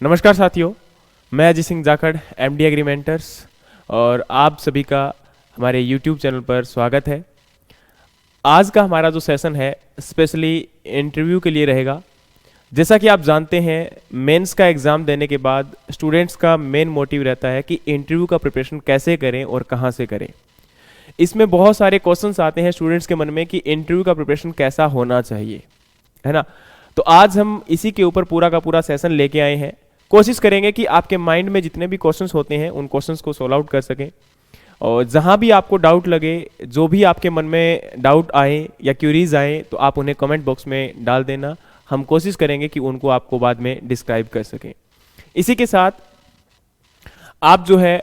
नमस्कार साथियों, मैं अजय सिंह जाखड़ एमडी एग्रीमेंटर्स और आप सभी का हमारे यूट्यूब चैनल पर स्वागत है। आज का हमारा जो सेशन है स्पेशली इंटरव्यू के लिए रहेगा। जैसा कि आप जानते हैं, मेंस का एग्ज़ाम देने के बाद स्टूडेंट्स का मेन मोटिव रहता है कि इंटरव्यू का प्रिपरेशन कैसे करें और कहाँ से करें। इसमें बहुत सारे क्वेश्चंस आते हैं स्टूडेंट्स के मन में कि इंटरव्यू का प्रिपरेशन कैसा होना चाहिए, है ना। तो आज हम इसी के ऊपर पूरा का पूरा सेशन लेके आए हैं। कोशिश करेंगे कि आपके माइंड में जितने भी क्वेश्चंस होते हैं उन क्वेश्चंस को सॉल्व आउट कर सकें, और जहां भी आपको डाउट लगे, जो भी आपके मन में डाउट आए या क्यूरीज आए, तो आप उन्हें कमेंट बॉक्स में डाल देना। हम कोशिश करेंगे कि उनको आपको बाद में डिस्क्राइब कर सकें। इसी के साथ आप जो है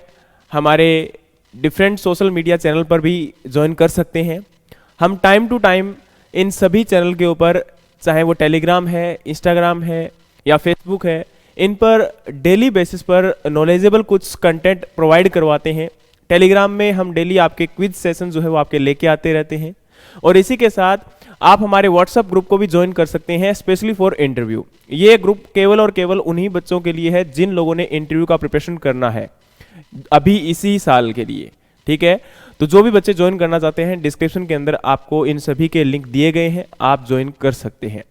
हमारे डिफरेंट सोशल मीडिया चैनल पर भी ज्वाइन कर सकते हैं। हम टाइम टू टाइम इन सभी चैनल के ऊपर, चाहे वो टेलीग्राम है, इंस्टाग्राम है या फेसबुक है, इन पर डेली बेसिस पर नॉलेजेबल कुछ कंटेंट प्रोवाइड करवाते हैं। टेलीग्राम में हम डेली आपके क्विज सेशन जो है वो आपके लेके आते रहते हैं, और इसी के साथ आप हमारे व्हाट्सएप ग्रुप को भी ज्वाइन कर सकते हैं स्पेशली फॉर इंटरव्यू। ये ग्रुप केवल और केवल उन्हीं बच्चों के लिए है जिन लोगों ने इंटरव्यू का प्रिपरेशन करना है अभी इसी साल के लिए, ठीक है। तो जो भी बच्चे ज्वाइन करना चाहते हैं, डिस्क्रिप्शन के अंदर आपको इन सभी के लिंक दिए गए हैं, आप ज्वाइन कर सकते हैं।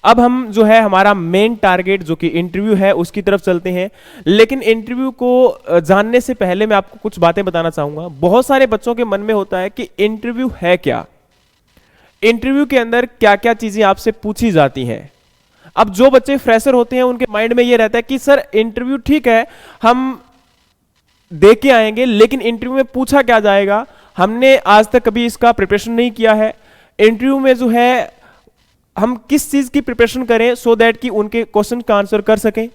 अब हम जो है हमारा मेन टारगेट जो कि इंटरव्यू है उसकी तरफ चलते हैं। लेकिन इंटरव्यू को जानने से पहले मैं आपको कुछ बातें बताना चाहूंगा। बहुत सारे बच्चों के मन में होता है कि इंटरव्यू है क्या, इंटरव्यू के अंदर क्या क्या चीजें आपसे पूछी जाती हैं। अब जो बच्चे फ्रेशर होते हैं उनके माइंड में यह रहता है कि सर इंटरव्यू ठीक है, हम दे के आएंगे, लेकिन इंटरव्यू में पूछा क्या जाएगा, हमने आज तक कभी इसका प्रिपरेशन नहीं किया है। इंटरव्यू में जो है हम किस चीज की प्रिपरेशन करें सो दैट कि उनके क्वेश्चन का आंसर कर सकें।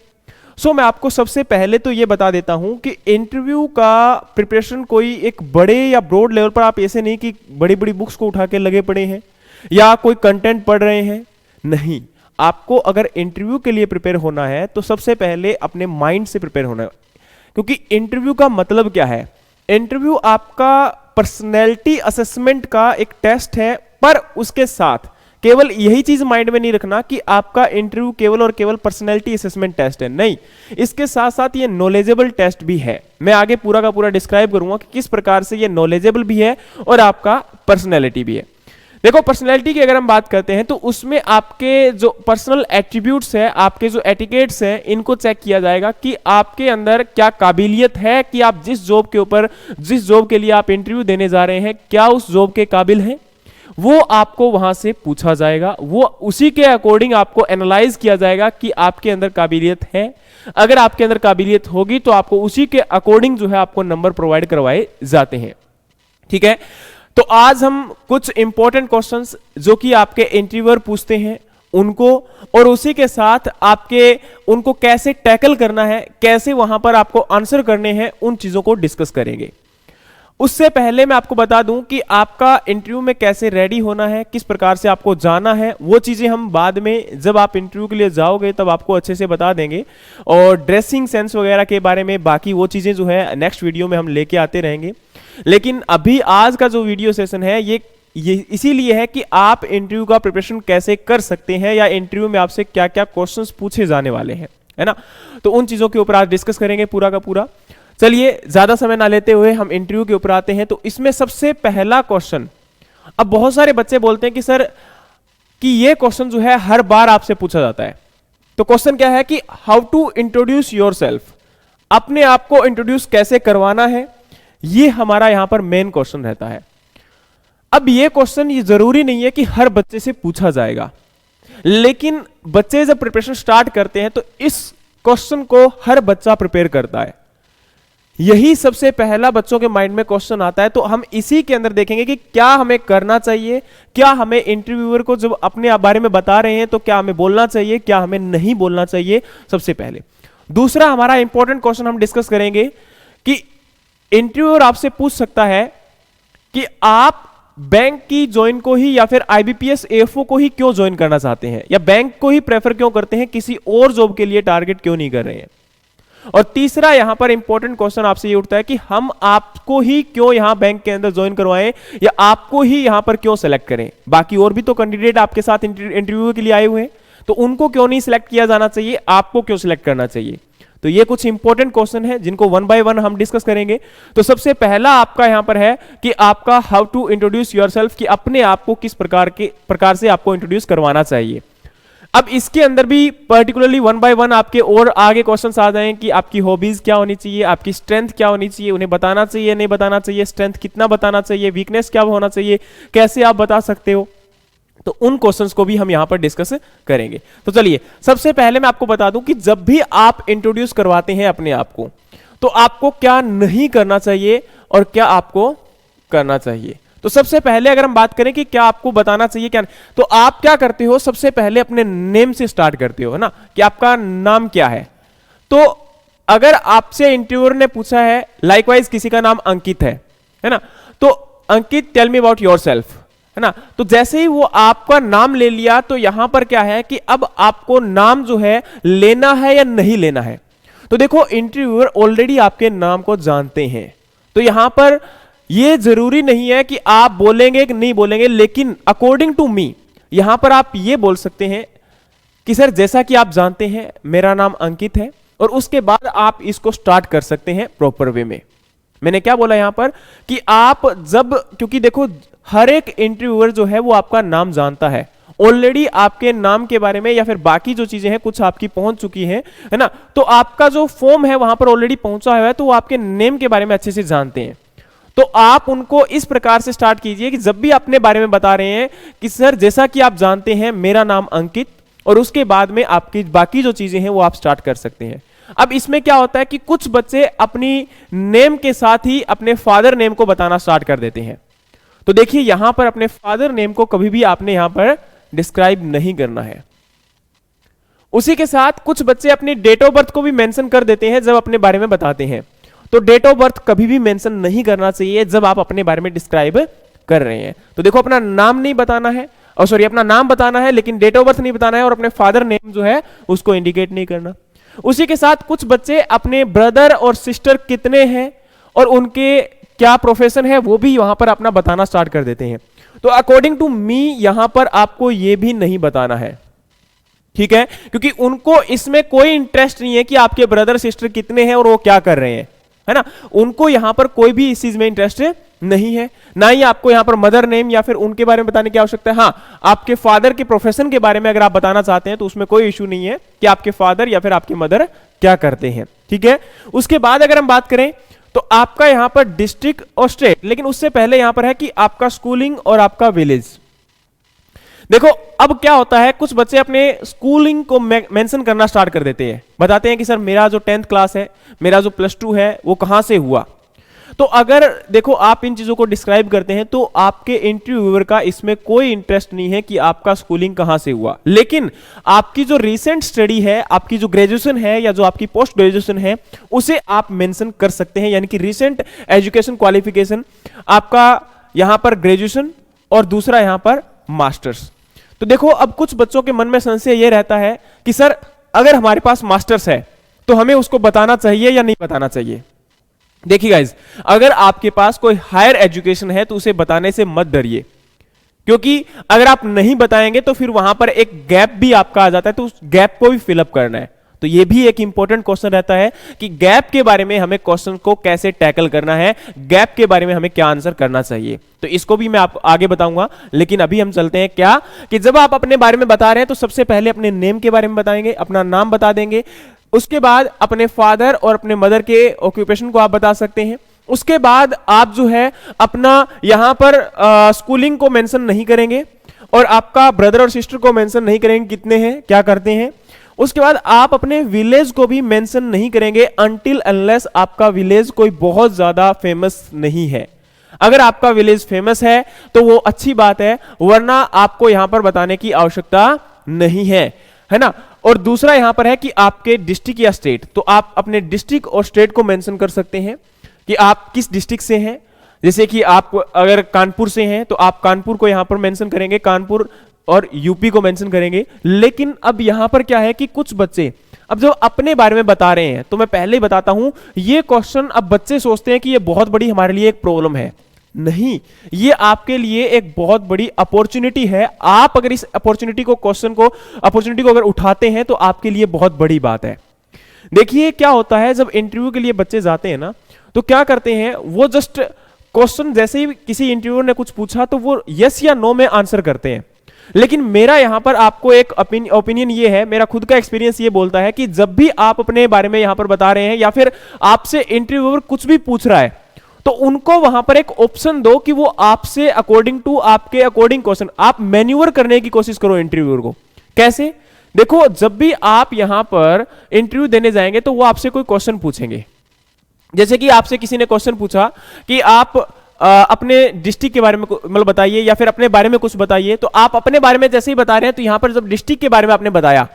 सो मैं आपको सबसे पहले तो ये बता देता हूं कि इंटरव्यू का प्रिपरेशन कोई एक बड़े या ब्रॉड लेवल पर, आप ऐसे नहीं कि बड़ी बड़ी बुक्स को उठा के लगे पड़े हैं या कोई कंटेंट पढ़ रहे हैं, नहीं। आपको अगर इंटरव्यू के लिए प्रिपेयर होना है तो सबसे पहले अपने माइंड से प्रिपेयर होना है, क्योंकि इंटरव्यू का मतलब क्या है। इंटरव्यू आपका पर्सनैलिटी असेसमेंट का एक टेस्ट है, पर उसके साथ केवल यही चीज माइंड में नहीं रखना कि आपका इंटरव्यू केवल और केवल पर्सनैलिटी असेसमेंट टेस्ट है, नहीं। इसके साथ साथ ये नॉलेजेबल टेस्ट भी है। मैं आगे पूरा का पूरा डिस्क्राइब करूंगा कि किस प्रकार से ये नॉलेजेबल भी है और आपका पर्सनैलिटी भी है। देखो, पर्सनैलिटी की अगर हम बात करते हैं तो उसमें आपके जो पर्सनल एट्रीब्यूट्स है, आपके जो एटिकेट्स हैं, इनको चेक किया जाएगा कि आपके अंदर क्या काबिलियत है कि आप जिस जॉब के ऊपर, जिस जॉब के लिए आप इंटरव्यू देने जा रहे हैं, क्या उस जॉब के काबिल हैं, वो आपको वहां से पूछा जाएगा। वो उसी के अकॉर्डिंग आपको एनालाइज किया जाएगा कि आपके अंदर काबिलियत है। अगर आपके अंदर काबिलियत होगी तो आपको उसी के अकॉर्डिंग जो है आपको नंबर प्रोवाइड करवाए जाते हैं, ठीक है। तो आज हम कुछ इंपॉर्टेंट क्वेश्चंस जो कि आपके इंटरव्यूअर पूछते हैं उनको, और उसी के साथ आपके उनको कैसे टैकल करना है, कैसे वहां पर आपको आंसर करने हैं, उन चीजों को डिस्कस करेंगे। उससे पहले मैं आपको बता दूं कि आपका इंटरव्यू में कैसे रेडी होना है, किस प्रकार से आपको जाना है, वो चीजें हम बाद में जब आप इंटरव्यू के लिए जाओगे तब आपको अच्छे से बता देंगे। और ड्रेसिंग सेंस वगैरह के बारे में बाकी वो चीजें जो है नेक्स्ट वीडियो में हम लेके आते रहेंगे। लेकिन अभी आज का जो वीडियो सेशन है ये इसीलिए है कि आप इंटरव्यू का प्रिपरेशन कैसे कर सकते हैं, या इंटरव्यू में आपसे क्या क्या क्वेश्चंस पूछे जाने वाले हैं, है ना। तो उन चीजों के ऊपर आज डिस्कस करेंगे पूरा का पूरा। चलिए ज्यादा समय ना लेते हुए हम इंटरव्यू के ऊपर आते हैं। तो इसमें सबसे पहला क्वेश्चन, अब बहुत सारे बच्चे बोलते हैं कि सर कि ये क्वेश्चन जो है हर बार आपसे पूछा जाता है। तो क्वेश्चन क्या है कि हाउ टू इंट्रोड्यूस योरसेल्फ, अपने आप को इंट्रोड्यूस कैसे करवाना है, ये हमारा यहां पर मेन क्वेश्चन रहता है। अब ये क्वेश्चन ये जरूरी नहीं है कि हर बच्चे से पूछा जाएगा, लेकिन बच्चे जब प्रिपरेशन स्टार्ट करते हैं तो इस क्वेश्चन को हर बच्चा प्रिपेयर करता है। यही सबसे पहला बच्चों के माइंड में क्वेश्चन आता है। तो हम इसी के अंदर देखेंगे कि क्या हमें करना चाहिए, क्या हमें इंटरव्यूअर को जब अपने बारे में बता रहे हैं तो क्या हमें बोलना चाहिए, क्या हमें नहीं बोलना चाहिए, सबसे पहले। दूसरा हमारा इंपॉर्टेंट क्वेश्चन हम डिस्कस करेंगे कि इंटरव्यूअर आपसे पूछ सकता है कि आप बैंक की ज्वाइन को ही या फिर आईबीपीएस एएफओ को ही क्यों ज्वाइन करना चाहते हैं, या बैंक को ही प्रेफर क्यों करते हैं, किसी और जॉब के लिए टारगेट क्यों नहीं कर रहे हैं। और तीसरा यहां पर इंपॉर्टेंट क्वेश्चन आपसे ये उठता है कि हम आपको ही क्यों यहां बैंक के अंदर ज्वाइन करवाएं, या आपको ही यहां पर क्यों सेलेक्ट करें। बाकी और भी तो कैंडिडेट आपके साथ इंटरव्यू के लिए आए हुए हैं, तो उनको क्यों नहीं सिलेक्ट किया जाना चाहिए, आपको क्यों सिलेक्ट करना चाहिए। तो ये कुछ इंपॉर्टेंट क्वेश्चन है जिनको वन बाय वन हम डिस्कस करेंगे। तो सबसे पहला आपका यहां पर है कि आपका हाउ टू इंट्रोड्यूस योरसेल्फ, कि अपने आप को किस प्रकार से आपको इंट्रोड्यूस करवाना चाहिए। अब इसके अंदर भी पर्टिकुलरली वन बाय वन आपके और आगे क्वेश्चंस आ जाएं कि आपकी हॉबीज क्या होनी चाहिए, आपकी स्ट्रेंथ क्या होनी चाहिए, उन्हें बताना चाहिए नहीं बताना चाहिए, स्ट्रेंथ कितना बताना चाहिए, वीकनेस क्या होना चाहिए, कैसे आप बता सकते हो। तो उन क्वेश्चंस को भी हम यहां पर डिस्कस करेंगे। तो चलिए सबसे पहले मैं आपको बता दूं कि जब भी आप इंट्रोड्यूस करवाते हैं अपने आप को, तो आपको क्या नहीं करना चाहिए और क्या आपको करना चाहिए। तो सबसे पहले अगर हम बात करें कि क्या आपको बताना चाहिए क्या, तो आप क्या करते हो, सबसे पहले अपने नेम से स्टार्ट करते हो, है ना, कि आपका नाम क्या है। तो अगर आपसे इंटरव्यूअर ने पूछा है, लाइकवाइज किसी का नाम अंकित है ना, तो अंकित टेल मी अबाउट योरसेल्फ, है ना। तो जैसे ही वो आपका नाम ले लिया, तो यहां पर क्या है कि अब आपको नाम जो है लेना है या नहीं लेना है। तो देखो इंटरव्यूअर ऑलरेडी आपके नाम को जानते हैं, तो यहां पर ये जरूरी नहीं है कि आप बोलेंगे कि नहीं बोलेंगे, लेकिन अकॉर्डिंग टू मी यहां पर आप ये बोल सकते हैं कि सर जैसा कि आप जानते हैं मेरा नाम अंकित है, और उसके बाद आप इसको स्टार्ट कर सकते हैं प्रॉपर वे में। मैंने क्या बोला यहां पर कि आप जब, क्योंकि देखो हर एक इंटरव्यूअर जो है वो आपका नाम जानता है ऑलरेडी, आपके नाम के बारे में या फिर बाकी जो चीजें हैं कुछ आपकी पहुंच चुकी हैं, है ना। तो आपका जो फॉर्म है वहां पर ऑलरेडी पहुंचा हुआ है, तो वो आपके नेम के बारे में अच्छे से जानते हैं। तो आप उनको इस प्रकार से स्टार्ट कीजिए कि जब भी अपने बारे में बता रहे हैं कि सर जैसा कि आप जानते हैं मेरा नाम अंकित, और उसके बाद में आपकी बाकी जो चीजें हैं वो आप स्टार्ट कर सकते हैं। अब इसमें क्या होता है कि कुछ बच्चे अपनी नेम के साथ ही अपने फादर नेम को बताना स्टार्ट कर देते हैं। तो देखिए यहां पर अपने फादर नेम को कभी भी आपने यहां पर डिस्क्राइब नहीं करना है। उसी के साथ कुछ बच्चे अपनी डेट ऑफ बर्थ को भी मेंशन कर देते हैं जब अपने बारे में बताते हैं। तो डेट ऑफ बर्थ कभी भी मेंशन नहीं करना चाहिए जब आप अपने बारे में डिस्क्राइब कर रहे हैं। तो देखो अपना नाम नहीं बताना है, और सॉरी अपना नाम बताना है लेकिन डेट ऑफ बर्थ नहीं बताना है, और अपने फादर नेम जो है उसको इंडिकेट नहीं करना। उसी के साथ कुछ बच्चे अपने ब्रदर और सिस्टर कितने हैं और उनके क्या प्रोफेशन है वो भी वहां पर अपना बताना स्टार्ट कर देते हैं। तो अकॉर्डिंग टू मी यहां पर आपको यह भी नहीं बताना है, ठीक है, क्योंकि उनको इसमें कोई इंटरेस्ट नहीं है कि आपके ब्रदर सिस्टर कितने हैं और वो क्या कर रहे हैं, है ना। उनको यहां पर कोई भी इस चीज में इंटरेस्ट नहीं है, ना ही आपको यहां पर मदर नेम या फिर उनके बारे में बताने की आवश्यकता है। हाँ, आपके फादर के प्रोफेशन के बारे में अगर आप बताना चाहते हैं तो उसमें कोई इश्यू नहीं है कि आपके फादर या फिर आपके मदर क्या करते हैं, ठीक है। उसके बाद अगर हम बात करें तो आपका यहां पर डिस्ट्रिक्ट और स्टेट, लेकिन उससे पहले यहां पर है कि आपका स्कूलिंग और आपका विलेज। देखो अब क्या होता है, कुछ बच्चे अपने स्कूलिंग को मेंशन करना स्टार्ट कर देते हैं, बताते हैं कि सर मेरा जो 10th क्लास है, मेरा जो +2 है वो कहां से हुआ। तो अगर देखो आप इन चीजों को डिस्क्राइब करते हैं तो आपके इंटरव्यूअर का इसमें कोई इंटरेस्ट नहीं है कि आपका स्कूलिंग कहां से हुआ, लेकिन आपकी जो रीसेंट स्टडी है, आपकी जो ग्रेजुएशन है या जो आपकी पोस्ट ग्रेजुएशन है उसे आप मेंशन कर सकते हैं, यानी कि रीसेंट एजुकेशन क्वालिफिकेशन आपका यहां पर ग्रेजुएशन और दूसरा यहां पर मास्टर्स। तो देखो अब कुछ बच्चों के मन में संशय यह रहता है कि सर अगर हमारे पास मास्टर्स है तो हमें उसको बताना चाहिए या नहीं बताना चाहिए। देखिए गाइज, अगर आपके पास कोई हायर एजुकेशन है तो उसे बताने से मत डरिए, क्योंकि अगर आप नहीं बताएंगे तो फिर वहां पर एक गैप भी आपका आ जाता है, तो उस गैप को भी फिलअप करना है। तो यह भी एक इंपॉर्टेंट क्वेश्चन रहता है कि गैप के बारे में हमें क्वेश्चन को कैसे टैकल करना है, गैप के बारे में हमें क्या आंसर करना चाहिए। तो इसको भी मैं आपको आगे बताऊंगा, लेकिन अभी हम चलते हैं क्या कि जब आप अपने बारे में बता रहे हैं तो सबसे पहले अपने नेम के बारे में बताएंगे, अपना नाम बता देंगे। उसके बाद अपने फादर और अपने मदर के ऑक्यूपेशन को आप बता सकते हैं। उसके बाद आप जो है अपना यहां पर स्कूलिंग को मेंशन नहीं करेंगे और आपका ब्रदर और सिस्टर को मेंशन नहीं करेंगे कितने हैं, क्या करते हैं। उसके बाद आप अपने विलेज को भी मेंशन नहीं करेंगे अनटिल अनलेस आपका विलेज कोई बहुत ज्यादा फेमस नहीं है। अगर आपका विलेज फेमस है तो वो अच्छी बात है, वरना आपको यहां पर बताने की आवश्यकता नहीं है ना। और दूसरा यहां पर है कि आपके डिस्ट्रिक्ट या स्टेट, तो आप अपने डिस्ट्रिक्ट और स्टेट को मेंशन कर सकते हैं कि आप किस डिस्ट्रिक्ट से हैं। जैसे कि आप अगर कानपुर से हैं तो आप कानपुर को यहां पर मेंशन करेंगे, कानपुर और यूपी को मेंशन करेंगे। लेकिन अब यहां पर क्या है कि कुछ बच्चे अब जो अपने बारे में बता रहे हैं, तो मैं पहले ही बताता हूं ये क्वेश्चन अब बच्चे सोचते हैं कि ये बहुत बड़ी हमारे लिए एक प्रॉब्लम है। नहीं, ये आपके लिए एक बहुत बड़ी अपॉर्चुनिटी है। आप अगर इस अपॉर्चुनिटी को अगर उठाते हैं तो आपके लिए बहुत बड़ी बात है। देखिए क्या होता है, जब इंटरव्यू के लिए बच्चे जाते हैं ना, तो क्या करते हैं, वो जस्ट क्वेश्चन जैसे ही किसी इंटरव्यूअर ने कुछ पूछा तो वो यस या नो में आंसर करते हैं। लेकिन मेरा यहां पर आपको एक ओपिनियन ये है, मेरा खुद का एक्सपीरियंस ये बोलता है कि जब भी आप अपने बारे में यहां पर बता रहे हैं या फिर आपसे इंटरव्यूअर कुछ भी पूछ रहा है, तो उनको वहां पर एक ऑप्शन दो कि वो आपसे आपके अकॉर्डिंग क्वेश्चन आप मैन्यूवर करने की कोशिश करो इंटरव्यूअर को। कैसे? देखो, जब भी आप यहां पर इंटरव्यू देने जाएंगे तो वो आपसे कोई क्वेश्चन पूछेंगे। जैसे कि आपसे किसी ने क्वेश्चन पूछा कि आप अपने डिस्ट्रिक्ट के बारे में मतलब बताइए या फिर अपने बारे में कुछ बताइए, तो आप अपने बारे में जैसे ही बता रहे हैं तो यहां पर जब डिस्ट्रिक्ट के बारे में आपने बताया,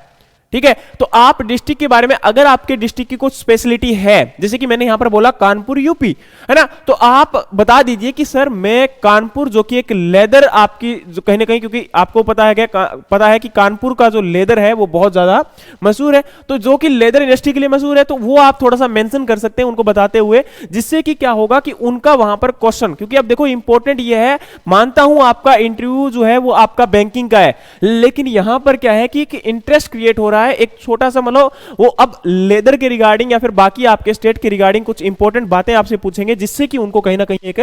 ठीक है, तो आप डिस्ट्रिक्ट के बारे में, अगर आपके डिस्ट्रिक्ट की कुछ स्पेशलिटी है, जैसे कि मैंने यहां पर बोला कानपुर यूपी, है ना, तो आप बता दीजिए कि सर मैं कानपुर, जो कि एक लेदर आपकी जो कहीं ना कहीं, क्योंकि आपको पता है कि कानपुर का जो लेदर है वो बहुत ज्यादा मशहूर है, तो जो कि लेदर इंडस्ट्री के लिए मशहूर है, तो वो आप थोड़ा सा मेंशन कर सकते हैं उनको बताते हुए, जिससे कि क्या होगा कि उनका वहां पर क्वेश्चन, क्योंकि अब देखो इंपॉर्टेंट ये है, मानता हूं आपका इंटरव्यू जो है वो आपका बैंकिंग का है, लेकिन यहां पर क्या है कि इंटरेस्ट क्रिएट हो रहा है एक छोटा सा, मतलब वो अब लेदर के रिगार्डिंग या फिर बाकी आपके स्टेट के रिगार्डिंग कुछ इंपॉर्टेंट बातें आपसे पूछेंगे, जिससे कि उनको कहीं ना कहीं एक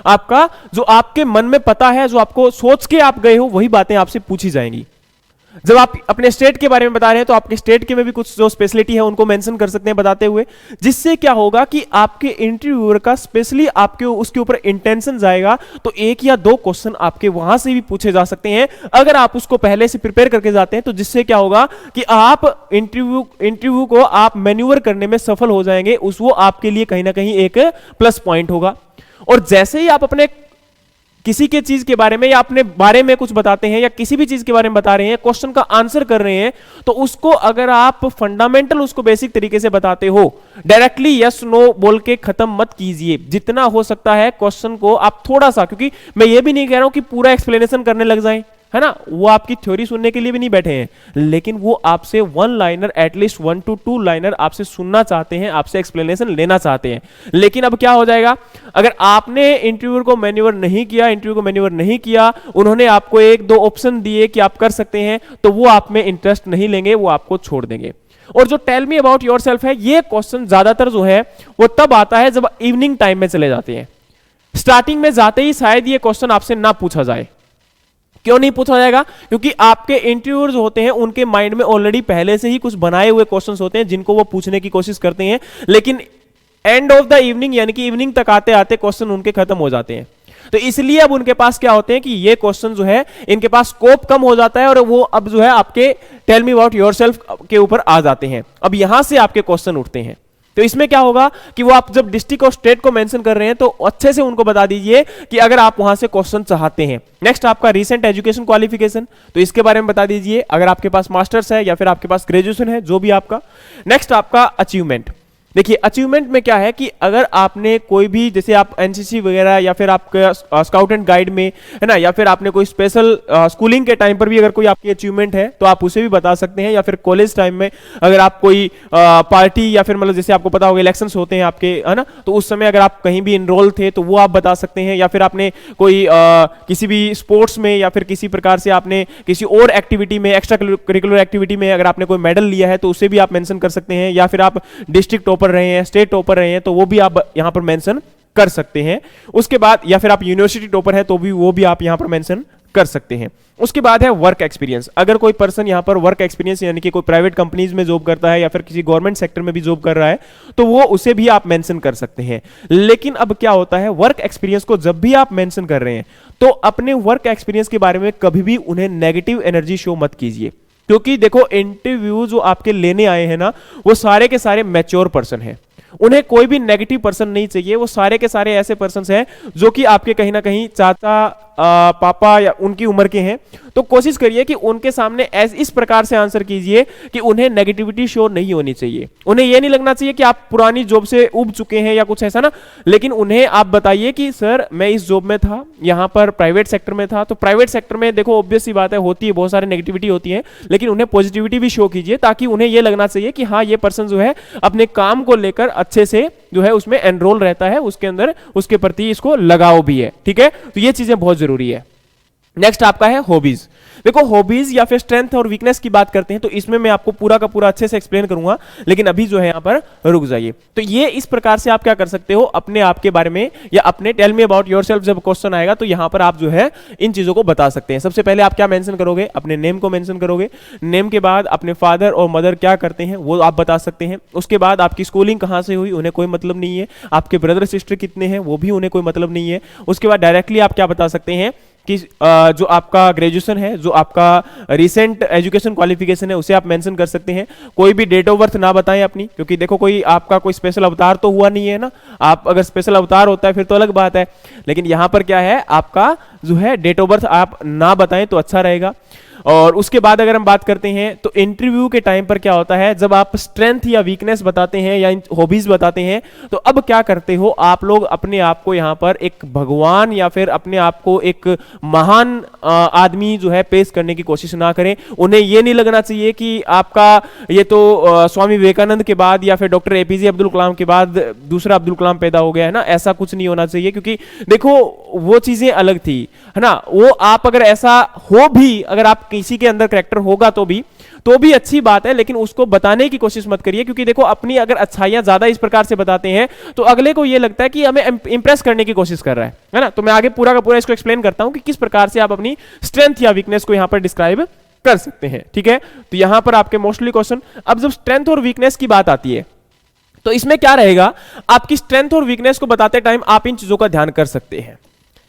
आपका जो आपके मन में पता है, जो आपको सोच के आप गए हो, वही बातें आपसे पूछी जाएंगी। जब आप अपने स्टेट के बारे में बता रहे हैं तो आपके स्टेट के में भी कुछ जो स्पेशलिटी है उनको मेंशन कर सकते हैं बताते हुए, जिससे क्या होगा कि आपके इंटरव्यूअर का स्पेशली आपके उसके ऊपर इंटेंशन जाएगा, तो एक या दो क्वेश्चन आपके वहां से भी पूछे जा सकते हैं अगर आप उसको पहले से प्रिपेयर करके जाते हैं, तो जिससे क्या होगा कि आप इंटरव्यू को आप मैन्यूवर करने में सफल हो जाएंगे, वो आपके लिए कहीं ना कहीं एक प्लस पॉइंट होगा। और जैसे ही आप अपने किसी के चीज के बारे में या अपने बारे में कुछ बताते हैं या किसी भी चीज के बारे में बता रहे हैं, क्वेश्चन का आंसर कर रहे हैं, तो उसको अगर आप फंडामेंटल उसको बेसिक तरीके से बताते हो, डायरेक्टली यस नो बोल के खत्म मत कीजिए। जितना हो सकता है क्वेश्चन को आप थोड़ा सा, क्योंकि मैं ये भी नहीं कह रहा हूं कि पूरा एक्सप्लेनेशन करने लग जाएं, है ना, वो आपकी थ्योरी सुनने के लिए भी नहीं बैठे हैं, लेकिन वो आपसे one liner, at least 1 to 2 liner आपसे सुनना चाहते हैं, आपसे एक्सप्लेनेशन लेना चाहते हैं। लेकिन अब क्या हो जाएगा, अगर आपने इंटरव्यूअर को मैन्यूवर नहीं किया, उन्होंने आपको 1-2 ऑप्शन दिए कि आप कर सकते हैं, तो वो आप में इंटरेस्ट नहीं लेंगे, वो आपको छोड़ देंगे। और जो टेल मी अबाउट योरसेल्फ है, ये क्वेश्चन ज्यादातर जो है वो तब आता है जब इवनिंग टाइम में चले जाते हैं। स्टार्टिंग में जाते ही शायद ये क्वेश्चन आपसे ना पूछा जाए। क्यों नहीं पूछा जाएगा? क्योंकि आपके इंटरव्यूअर जो होते हैं उनके माइंड में ऑलरेडी पहले से ही कुछ बनाए हुए क्वेश्चंस होते हैं जिनको वो पूछने की कोशिश करते हैं, लेकिन एंड ऑफ द इवनिंग यानी कि इवनिंग तक आते आते क्वेश्चन उनके खत्म हो जाते हैं। तो इसलिए अब उनके पास क्या होते हैं कि ये क्वेश्चन जो है इनके पास स्कोप कम हो जाता है और वो अब जो है आपके टेल मी अबाउट योरसेल्फ के ऊपर आ जाते हैं। अब यहां से आपके क्वेश्चन उठते हैं। तो इसमें क्या होगा कि वो आप जब डिस्ट्रिक्ट और स्टेट को मेंशन कर रहे हैं तो अच्छे से उनको बता दीजिए कि अगर आप वहां से क्वेश्चन चाहते हैं। नेक्स्ट आपका रीसेंट एजुकेशन क्वालिफिकेशन, तो इसके बारे में बता दीजिए अगर आपके पास मास्टर्स है या फिर आपके पास ग्रेजुएशन है, जो भी आपका। नेक्स्ट आपका अचीवमेंट। देखिए अचीवमेंट में क्या है कि अगर आपने कोई भी, जैसे आप एनसीसी वगैरह या फिर आपका स्काउट एंड गाइड में, है ना, या फिर आपने कोई स्पेशल स्कूलिंग के टाइम पर भी अगर कोई आपकी अचीवमेंट है तो आप उसे भी बता सकते हैं, या फिर कॉलेज टाइम में अगर आप कोई पार्टी या फिर मतलब जैसे आपको पता होगा इलेक्शंस होते हैं आपके, है ना, तो उस समय अगर आप कहीं भी इनरोल थे तो वो आप बता सकते हैं, या फिर आपने कोई किसी भी स्पोर्ट्स में या फिर किसी प्रकार से आपने किसी और एक्टिविटी में, एक्स्ट्रा करिकुलर एक्टिविटी में अगर आपने कोई मेडल लिया है तो उसे भी आप मेंशन कर सकते हैं, या फिर आप डिस्ट्रिक्ट टॉपर रहे हैं, स्टेट टॉपर रहे हैं, तो वो भी आप यहां पर मेंशन कर सकते हैं। उसके बाद या फिर आप यूनिवर्सिटी टॉपर है तो भी वो भी आप यहां पर मेंशन कर सकते हैं। उसके बाद है वर्क एक्सपीरियंस। अगर कोई पर्सन यहां पर वर्क एक्सपीरियंस यानी कि कोई प्राइवेट कंपनीज में जॉब करता है या फिर किसी गवर्नमेंट सेक्टर में भी जॉब कर रहा है तो वो उसे भी आप मेंशन कर सकते हैं। लेकिन अब क्या होता है, वर्क एक्सपीरियंस को जब भी आप मेंशन कर रहे हैं तो अपने वर्क एक्सपीरियंस के बारे में कभी भी उन्हें नेगेटिव एनर्जी शो मत कीजिए, क्योंकि देखो इंटरव्यू जो आपके लेने आए हैं ना वो सारे के सारे मैच्योर पर्सन हैं, उन्हें कोई भी नेगेटिव पर्सन नहीं चाहिए। वो सारे के सारे ऐसे पर्सन हैं जो कि आपके कहीं ना कहीं चाचा पापा या उनकी उम्र के हैं। तो कोशिश करिए कि उनके सामने इस प्रकार से आंसर कीजिए कि उन्हें नेगेटिविटी शो नहीं होनी चाहिए। उन्हें यह नहीं लगना चाहिए कि आप पुरानी जॉब से उब चुके हैं या कुछ ऐसा ना, लेकिन उन्हें आप बताइए कि सर मैं इस जॉब में था, यहाँ पर प्राइवेट सेक्टर में था। तो प्राइवेट सेक्टर में देखो ऑब्वियस सी बात है, होती है बहुत सारी नेगेटिविटी होती है, लेकिन उन्हें पॉजिटिविटी भी शो कीजिए ताकि उन्हें यह लगना चाहिए कि हाँ ये पर्सन जो है अपने काम को लेकर अच्छे से जो है उसमें एनरोल रहता है, उसके अंदर उसके प्रति इसको लगाव भी है। ठीक है, तो ये चीजें बहुत जरूरी है। नेक्स्ट आपका है हॉबीज। देखो हॉबीज या फिर स्ट्रेंथ और वीकनेस की बात करते हैं तो इसमें मैं आपको पूरा का पूरा अच्छे से एक्सप्लेन करूंगा, लेकिन अभी जो है यहां पर रुक जाइए। तो ये इस प्रकार से आप क्या कर सकते हो, अपने आप के बारे में या अपने टेल मी अबाउट योरसेल्फ जब क्वेश्चन आएगा तो यहां पर आप जो है इन चीजों को बता सकते हैं। सबसे पहले आप क्या मेंशन करोगे, अपने नेम को मेंशन करोगे। नेम के बाद अपने फादर और मदर क्या करते हैं वो आप बता सकते हैं। उसके बाद आपकी स्कूलिंग कहां से हुई उन्हें कोई मतलब नहीं है। आपके ब्रदर सिस्टर कितने हैं वो भी उन्हें कोई मतलब नहीं है। उसके बाद डायरेक्टली आप क्या बता सकते हैं कि जो आपका ग्रेजुएशन है, जो आपका रिसेंट एजुकेशन क्वालिफिकेशन है उसे आप मेंशन कर सकते हैं। कोई भी डेट ऑफ बर्थ ना बताएं अपनी, क्योंकि देखो कोई आपका कोई स्पेशल अवतार तो हुआ नहीं है ना। आप अगर स्पेशल अवतार होता है फिर तो अलग बात है, लेकिन यहां पर क्या है आपका जो है डेट ऑफ बर्थ आप ना बताएं तो अच्छा रहेगा। और उसके बाद अगर हम बात करते हैं तो इंटरव्यू के टाइम पर क्या होता है, जब आप स्ट्रेंथ या वीकनेस बताते हैं या हॉबीज बताते हैं तो अब क्या करते हो आप लोग, अपने आप को यहां पर एक भगवान या फिर अपने आप को एक महान आदमी जो है पेश करने की कोशिश ना करें। उन्हें यह नहीं लगना चाहिए कि आपका ये तो स्वामी विवेकानंद के बाद या फिर डॉक्टर एपीजे अब्दुल कलाम के बाद दूसरा अब्दुल कलाम पैदा हो गया है ना, ऐसा कुछ नहीं होना चाहिए। क्योंकि देखो वो चीजें अलग थी है ना, वो आप अगर ऐसा हो भी, अगर आप किसी के अंदर कैरेक्टर होगा तो भी अच्छी बात है, लेकिन उसको बताने की कोशिश मत करिए। क्योंकि देखो अपनी अगर अच्छाइयां ज्यादा इस प्रकार से बताते हैं तो अगले को यह लगता है कि हमें इंप्रेस करने की कोशिश कर रहा है ना। तो मैं आगे पूरा का पूरा इसको एक्सप्लेन करता हूं कि किस प्रकार से आप अपनी स्ट्रेंथ या वीकनेस को यहां पर डिस्क्राइब कर सकते हैं। ठीक है, तो यहां पर आपके मोस्टली क्वेश्चन, अब जब स्ट्रेंथ और वीकनेस की बात आती है तो इसमें क्या रहेगा, आपकी स्ट्रेंथ और वीकनेस को बताते टाइम आप इन चीजों का ध्यान कर सकते हैं।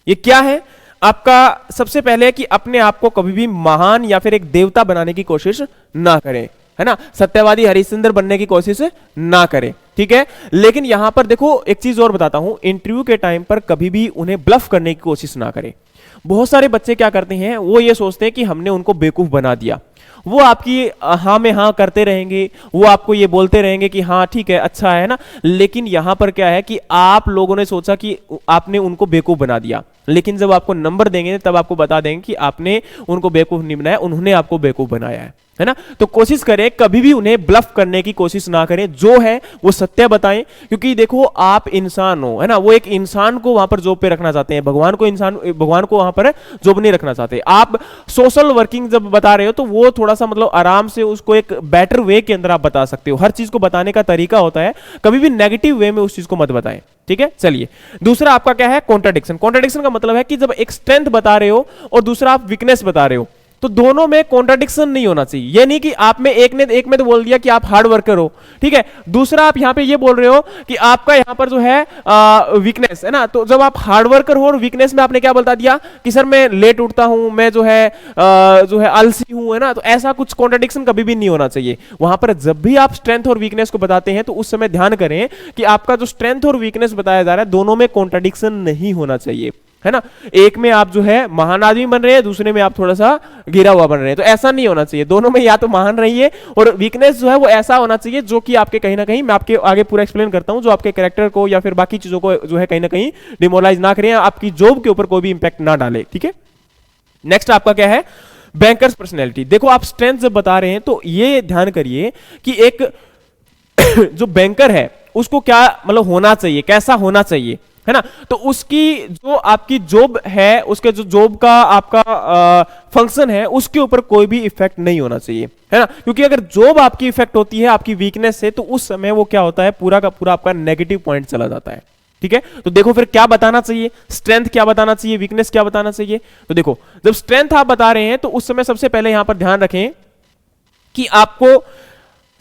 ये क्या है आपका, सबसे पहले कि अपने आप को कभी भी महान या फिर एक देवता बनाने की कोशिश ना करें, है ना, सत्यवादी हरिश्चंद्र बनने की कोशिश ना करें। ठीक है, लेकिन यहां पर देखो एक चीज और बताता हूं, इंटरव्यू के टाइम पर कभी भी उन्हें ब्लफ करने की कोशिश ना करें। बहुत सारे बच्चे क्या करते हैं, वो ये सोचते हैं कि हमने उनको बेवकूफ बना दिया। वो आपकी हाँ में हाँ करते रहेंगे, वो आपको ये बोलते रहेंगे कि हाँ ठीक है अच्छा है ना, लेकिन यहां पर क्या है कि आप लोगों ने सोचा कि आपने उनको बेवकूफ बना दिया, लेकिन जब आपको नंबर देंगे तब आपको बता देंगे कि आपने उनको बेवकूफ नहीं बनाया, उन्होंने आपको बेवकूफ बनाया है ना। तो कोशिश करें कभी भी उन्हें ब्लफ करने की कोशिश ना करें, जो है वो सत्य बताएं। क्योंकि देखो आप इंसान हो, है ना, वो एक इंसान को वहां पर जॉब पे रखना चाहते हैं, भगवान को वहां पर जॉब नहीं रखना चाहते। आप सोशल वर्किंग जब बता रहे हो तो वो थोड़ा सा मतलब आराम से उसको एक बेटर वे के अंदर आप बता सकते हो। हर चीज को बताने का तरीका होता है, कभी भी नेगेटिव वे में उस चीज को मत बताएं। ठीक है, चलिए दूसरा आपका क्या है, कॉन्ट्राडिक्शन। कॉन्ट्राडिक्शन का मतलब है कि जब एक स्ट्रेंथ बता रहे हो और दूसरा आप वीकनेस बता रहे हो तो दोनों में कॉन्ट्राडिक्शन नहीं होना चाहिए। ये नहीं कि आप में एक में तो बोल दिया कि आप हार्ड वर्कर हो, ठीक है, दूसरा आप यहां पे ये बोल रहे हो कि आपका यहां पर जो है वीकनेस है ना, तो जब आप हार्ड वर्कर हो और वीकनेस में आपने क्या बता दिया कि सर मैं लेट उठता हूं, मैं जो है आलसी हूं, है ना। तो ऐसा कुछ कॉन्ट्राडिक्शन कभी भी नहीं होना चाहिए। वहां पर जब भी आप स्ट्रेंथ और वीकनेस को बताते हैं तो उस समय ध्यान करें कि आपका जो स्ट्रेंथ और वीकनेस बताया जा रहा है दोनों में कॉन्ट्राडिक्शन नहीं होना चाहिए, है ना। एक में आप जो है महान आदमी बन रहे हैं, दूसरे में आप थोड़ा सा गिरा हुआ बन रहे हैं, तो ऐसा नहीं होना चाहिए। दोनों में या तो महान रहिए और वीकनेस जो है वो ऐसा होना चाहिए जो कि आपके कहीं ना कहीं, मैं आपके आगे पूरा एक्सप्लेन करता हूं, जो आपके कैरेक्टर को या फिर बाकी चीजों को जो है कहीं ना कहीं डिमोरलाइज ना करें, आपकी जॉब के ऊपर कोई भी इंपैक्ट ना डाले। ठीक है, नेक्स्ट आपका क्या है, बैंकर्स पर्सनैलिटी। देखो आप स्ट्रेंथ जब बता रहे हैं तो ये ध्यान करिए कि एक जो बैंकर है उसको क्या मतलब होना चाहिए, कैसा होना चाहिए, है ना। तो उसकी जो आपकी जॉब है, उसके जो जॉब का आपका फंक्शन है उसके ऊपर कोई भी इफेक्ट नहीं होना चाहिए, है ना। क्योंकि अगर जॉब आपकी इफेक्ट होती है आपकी वीकनेस से तो उस समय वो क्या होता है, पूरा का पूरा आपका नेगेटिव पॉइंट चला जाता है। ठीक है, तो देखो फिर क्या बताना चाहिए, स्ट्रेंथ क्या बताना चाहिए, वीकनेस क्या बताना चाहिए। तो देखो जब स्ट्रेंथ आप बता रहे हैं तो उस समय सबसे पहले यहां पर ध्यान रखें कि आपको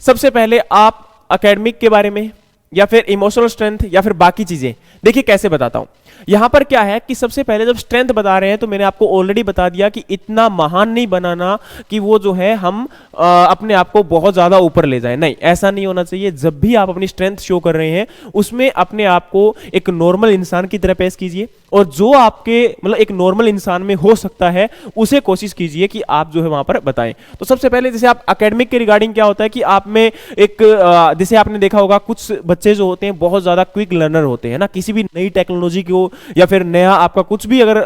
सबसे पहले आप एकेडमिक के बारे में या फिर इमोशनल स्ट्रेंथ या फिर बाकी चीजें, देखिए कैसे बताता हूं। यहां पर क्या है कि सबसे पहले जब स्ट्रेंथ बता रहे हैं तो मैंने आपको ऑलरेडी बता दिया कि इतना महान नहीं बनाना कि वो जो है हम अपने आप को बहुत ज्यादा ऊपर ले जाए, नहीं, ऐसा नहीं होना चाहिए। जब भी आप अपनी स्ट्रेंथ शो कर रहे हैं उसमें अपने आप को एक नॉर्मल इंसान की तरह पेश कीजिए और जो आपके मतलब एक नॉर्मल इंसान में हो सकता है उसे कोशिश कीजिए कि आप जो है वहां पर बताएं। तो सबसे पहले जैसे आप एकेडमिक के रिगार्डिंग क्या होता है कि आप में एक जैसे आपने देखा होगा कुछ बच्चे जो होते हैं बहुत ज्यादा क्विक लर्नर होते हैं ना, किसी भी नई टेक्नोलॉजी को या फिर नया आपका कुछ भी अगर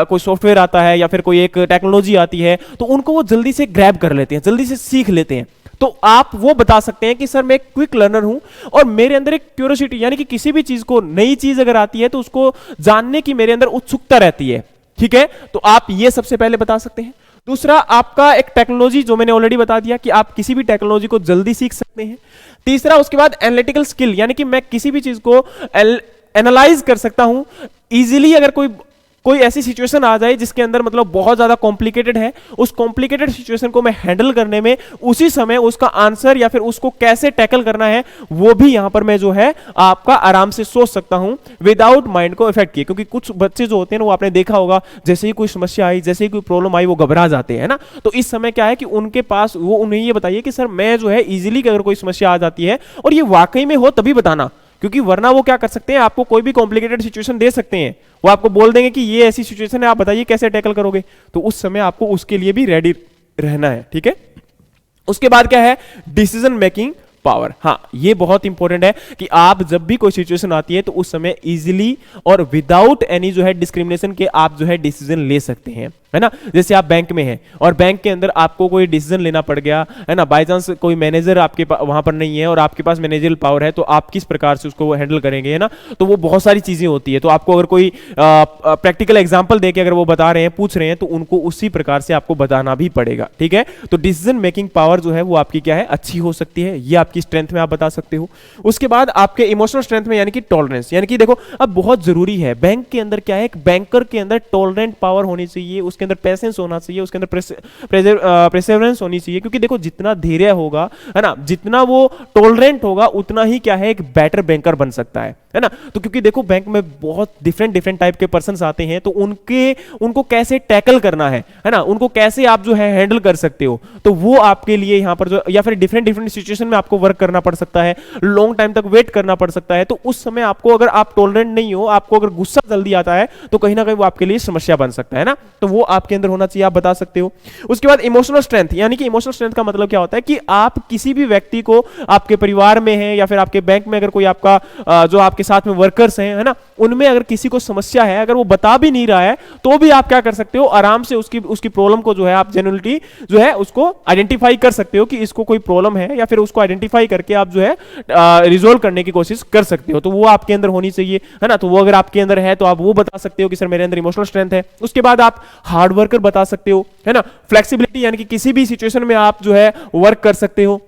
कोई सॉफ्टवेयर आता है या फिर कोई एक टेक्नोलॉजी आती है तो उनको वो जल्दी से ग्रैब कर लेते हैं, जल्दी से सीख लेते हैं। तो आप वो बता सकते हैं कि सर मैं एक क्विक लर्नर हूं और मेरे अंदर एक क्यूरियोसिटी, यानी कि किसी भी चीज को, नई चीज अगर आती है तो उसको जानने की मेरे अंदर उत्सुकता रहती है। ठीक है, तो आप ये सबसे पहले बता सकते हैं। दूसरा, आपका एक टेक्नोलॉजी, जो मैंने ऑलरेडी बता दिया कि आप किसी भी टेक्नोलॉजी को जल्दी सीख सकते हैं। तीसरा, उसके बाद एनालिटिकल स्किल, यानी कि मैं किसी भी चीज को एनालाइज कर सकता हूं इजीली। अगर कोई ऐसी सिचुएशन आ जाए जिसके अंदर मतलब बहुत ज्यादा कॉम्प्लिकेटेड है, उस कॉम्प्लिकेटेड सिचुएशन को मैं हैंडल करने में उसी समय उसका आंसर या फिर उसको कैसे टैकल करना है वो भी यहां पर मैं जो है आपका आराम से सोच सकता हूं विदाउट माइंड को इफेक्ट किए। क्योंकि कुछ बच्चे जो होते हैं ना, वो आपने देखा होगा, जैसे ही कोई समस्या आई, जैसे ही कोई प्रॉब्लम आई, वो घबरा जाते हैं ना। तो इस समय क्या है कि उनके पास, वो उन्हें ये बताइए कि सर मैं जो है इजीली अगर कोई समस्या आ जाती है, और ये वाकई में हो तभी बताना, क्योंकि वरना वो क्या कर सकते हैं, आपको कोई भी कॉम्प्लिकेटेड सिचुएशन दे सकते हैं, वो आपको बोल देंगे कि ये ऐसी सिचुएशन है, आप बताइए कैसे टैकल करोगे। तो उस समय आपको उसके लिए भी रेडी रहना है। ठीक है, उसके बाद क्या है, डिसीजन मेकिंग पावर। हाँ, ये बहुत इंपॉर्टेंट है कि आप जब भी कोई सिचुएशन आती है तो उस समय इजीली और विदाउट एनी जो है डिस्क्रिमिनेशन के आप जो है डिसीजन ले सकते हैं, है ना। जैसे आप बैंक में हैं और बैंक के अंदर आपको कोई डिसीजन लेना पड़ गया, है ना, बाय चांस कोई मैनेजर आपके वहां पर नहीं है और आपके पास मैनेजरियल पावर है, तो आप किस प्रकार से उसको हैंडल करेंगे, है ना। तो वो बहुत सारी चीजें होती है। तो आपको अगर कोई प्रैक्टिकल एग्जांपल देके अगर वो बता रहे हैं, पूछ रहे हैं, तो उनको उसी प्रकार से आपको बताना भी पड़ेगा। ठीक है, तो डिसीजन मेकिंग पावर जो है वो आपकी क्या है, अच्छी हो सकती है। ये आपकी स्ट्रेंथ में आप बता सकते हो। उसके बाद आपके इमोशनल स्ट्रेंथ में, यानी कि टॉलरेंस, यानी कि देखो अब बहुत जरूरी है बैंक के अंदर क्या है, एक बैंकर के अंदर टॉलरेंट पावर होनी चाहिए, उसके अंदर पेशेंस होना चाहिए, उसके अंदर प्रेसेवरेंस होनी चाहिए। क्योंकि देखो जितना धैर्य होगा, है ना, जितना वो टॉलरेंट होगा, उतना ही क्या है एक बेटर बैंकर बन सकता है ना। तो क्योंकि देखो बैंक में बहुत डिफरेंट टाइप के पर्संस आते हैं, तो उनको कैसे टैकल करना है ना, उनको कैसे आप जो है हैंडल कर सकते हो, तो वो आपके लिए यहां पर जो, या फिर डिफरेंट सिचुएशन में आपको वर्क करना पड़ सकता है, लॉन्ग टाइम तक वेट करना पड़ सकता है। तो उस समय आपको, अगर आप टॉलरेंट नहीं हो, आपको अगर गुस्सा जल्दी आता है, तो कहीं ना कहीं वो आपके लिए समस्या बन सकता है ना। तो वो आपके अंदर होना चाहिए, आप बता सकते हो। उसके बाद इमोशनल स्ट्रेंथ, यानी कि इमोशनल स्ट्रेंथ का मतलब क्या होता है कि आप किसी भी व्यक्ति को, आपके परिवार में है या फिर आपके बैंक में अगर कोई आपका जो आपके साथ में वर्कर्स हैं, है ना, उनमें अगर किसी को समस्या है, अगर वो बता भी नहीं रहा है, तो भी आप क्या कर सकते हो, आराम से उसकी प्रॉब्लम को जो है आप जेन्युइनली जो है उसको आइडेंटिफाई कर सकते हो कि इसको कोई प्रॉब्लम है, या फिर उसको आइडेंटिफाई करके आप जो है रिजोल्व करने की कोशिश कर सकते हो। तो वो आपके अंदर होनी चाहिए, है ना। तो वो अगर आपके अंदर है तो आप वो बता सकते हो कि सर मेरे अंदर इमोशनल स्ट्रेंथ है। उसके बाद आप हार्ड वर्कर बता सकते हो, है ना। फ्लेक्सिबिलिटी, यानी कि किसी भी सिचुएशन में आप जो है वर्क कर सकते हो,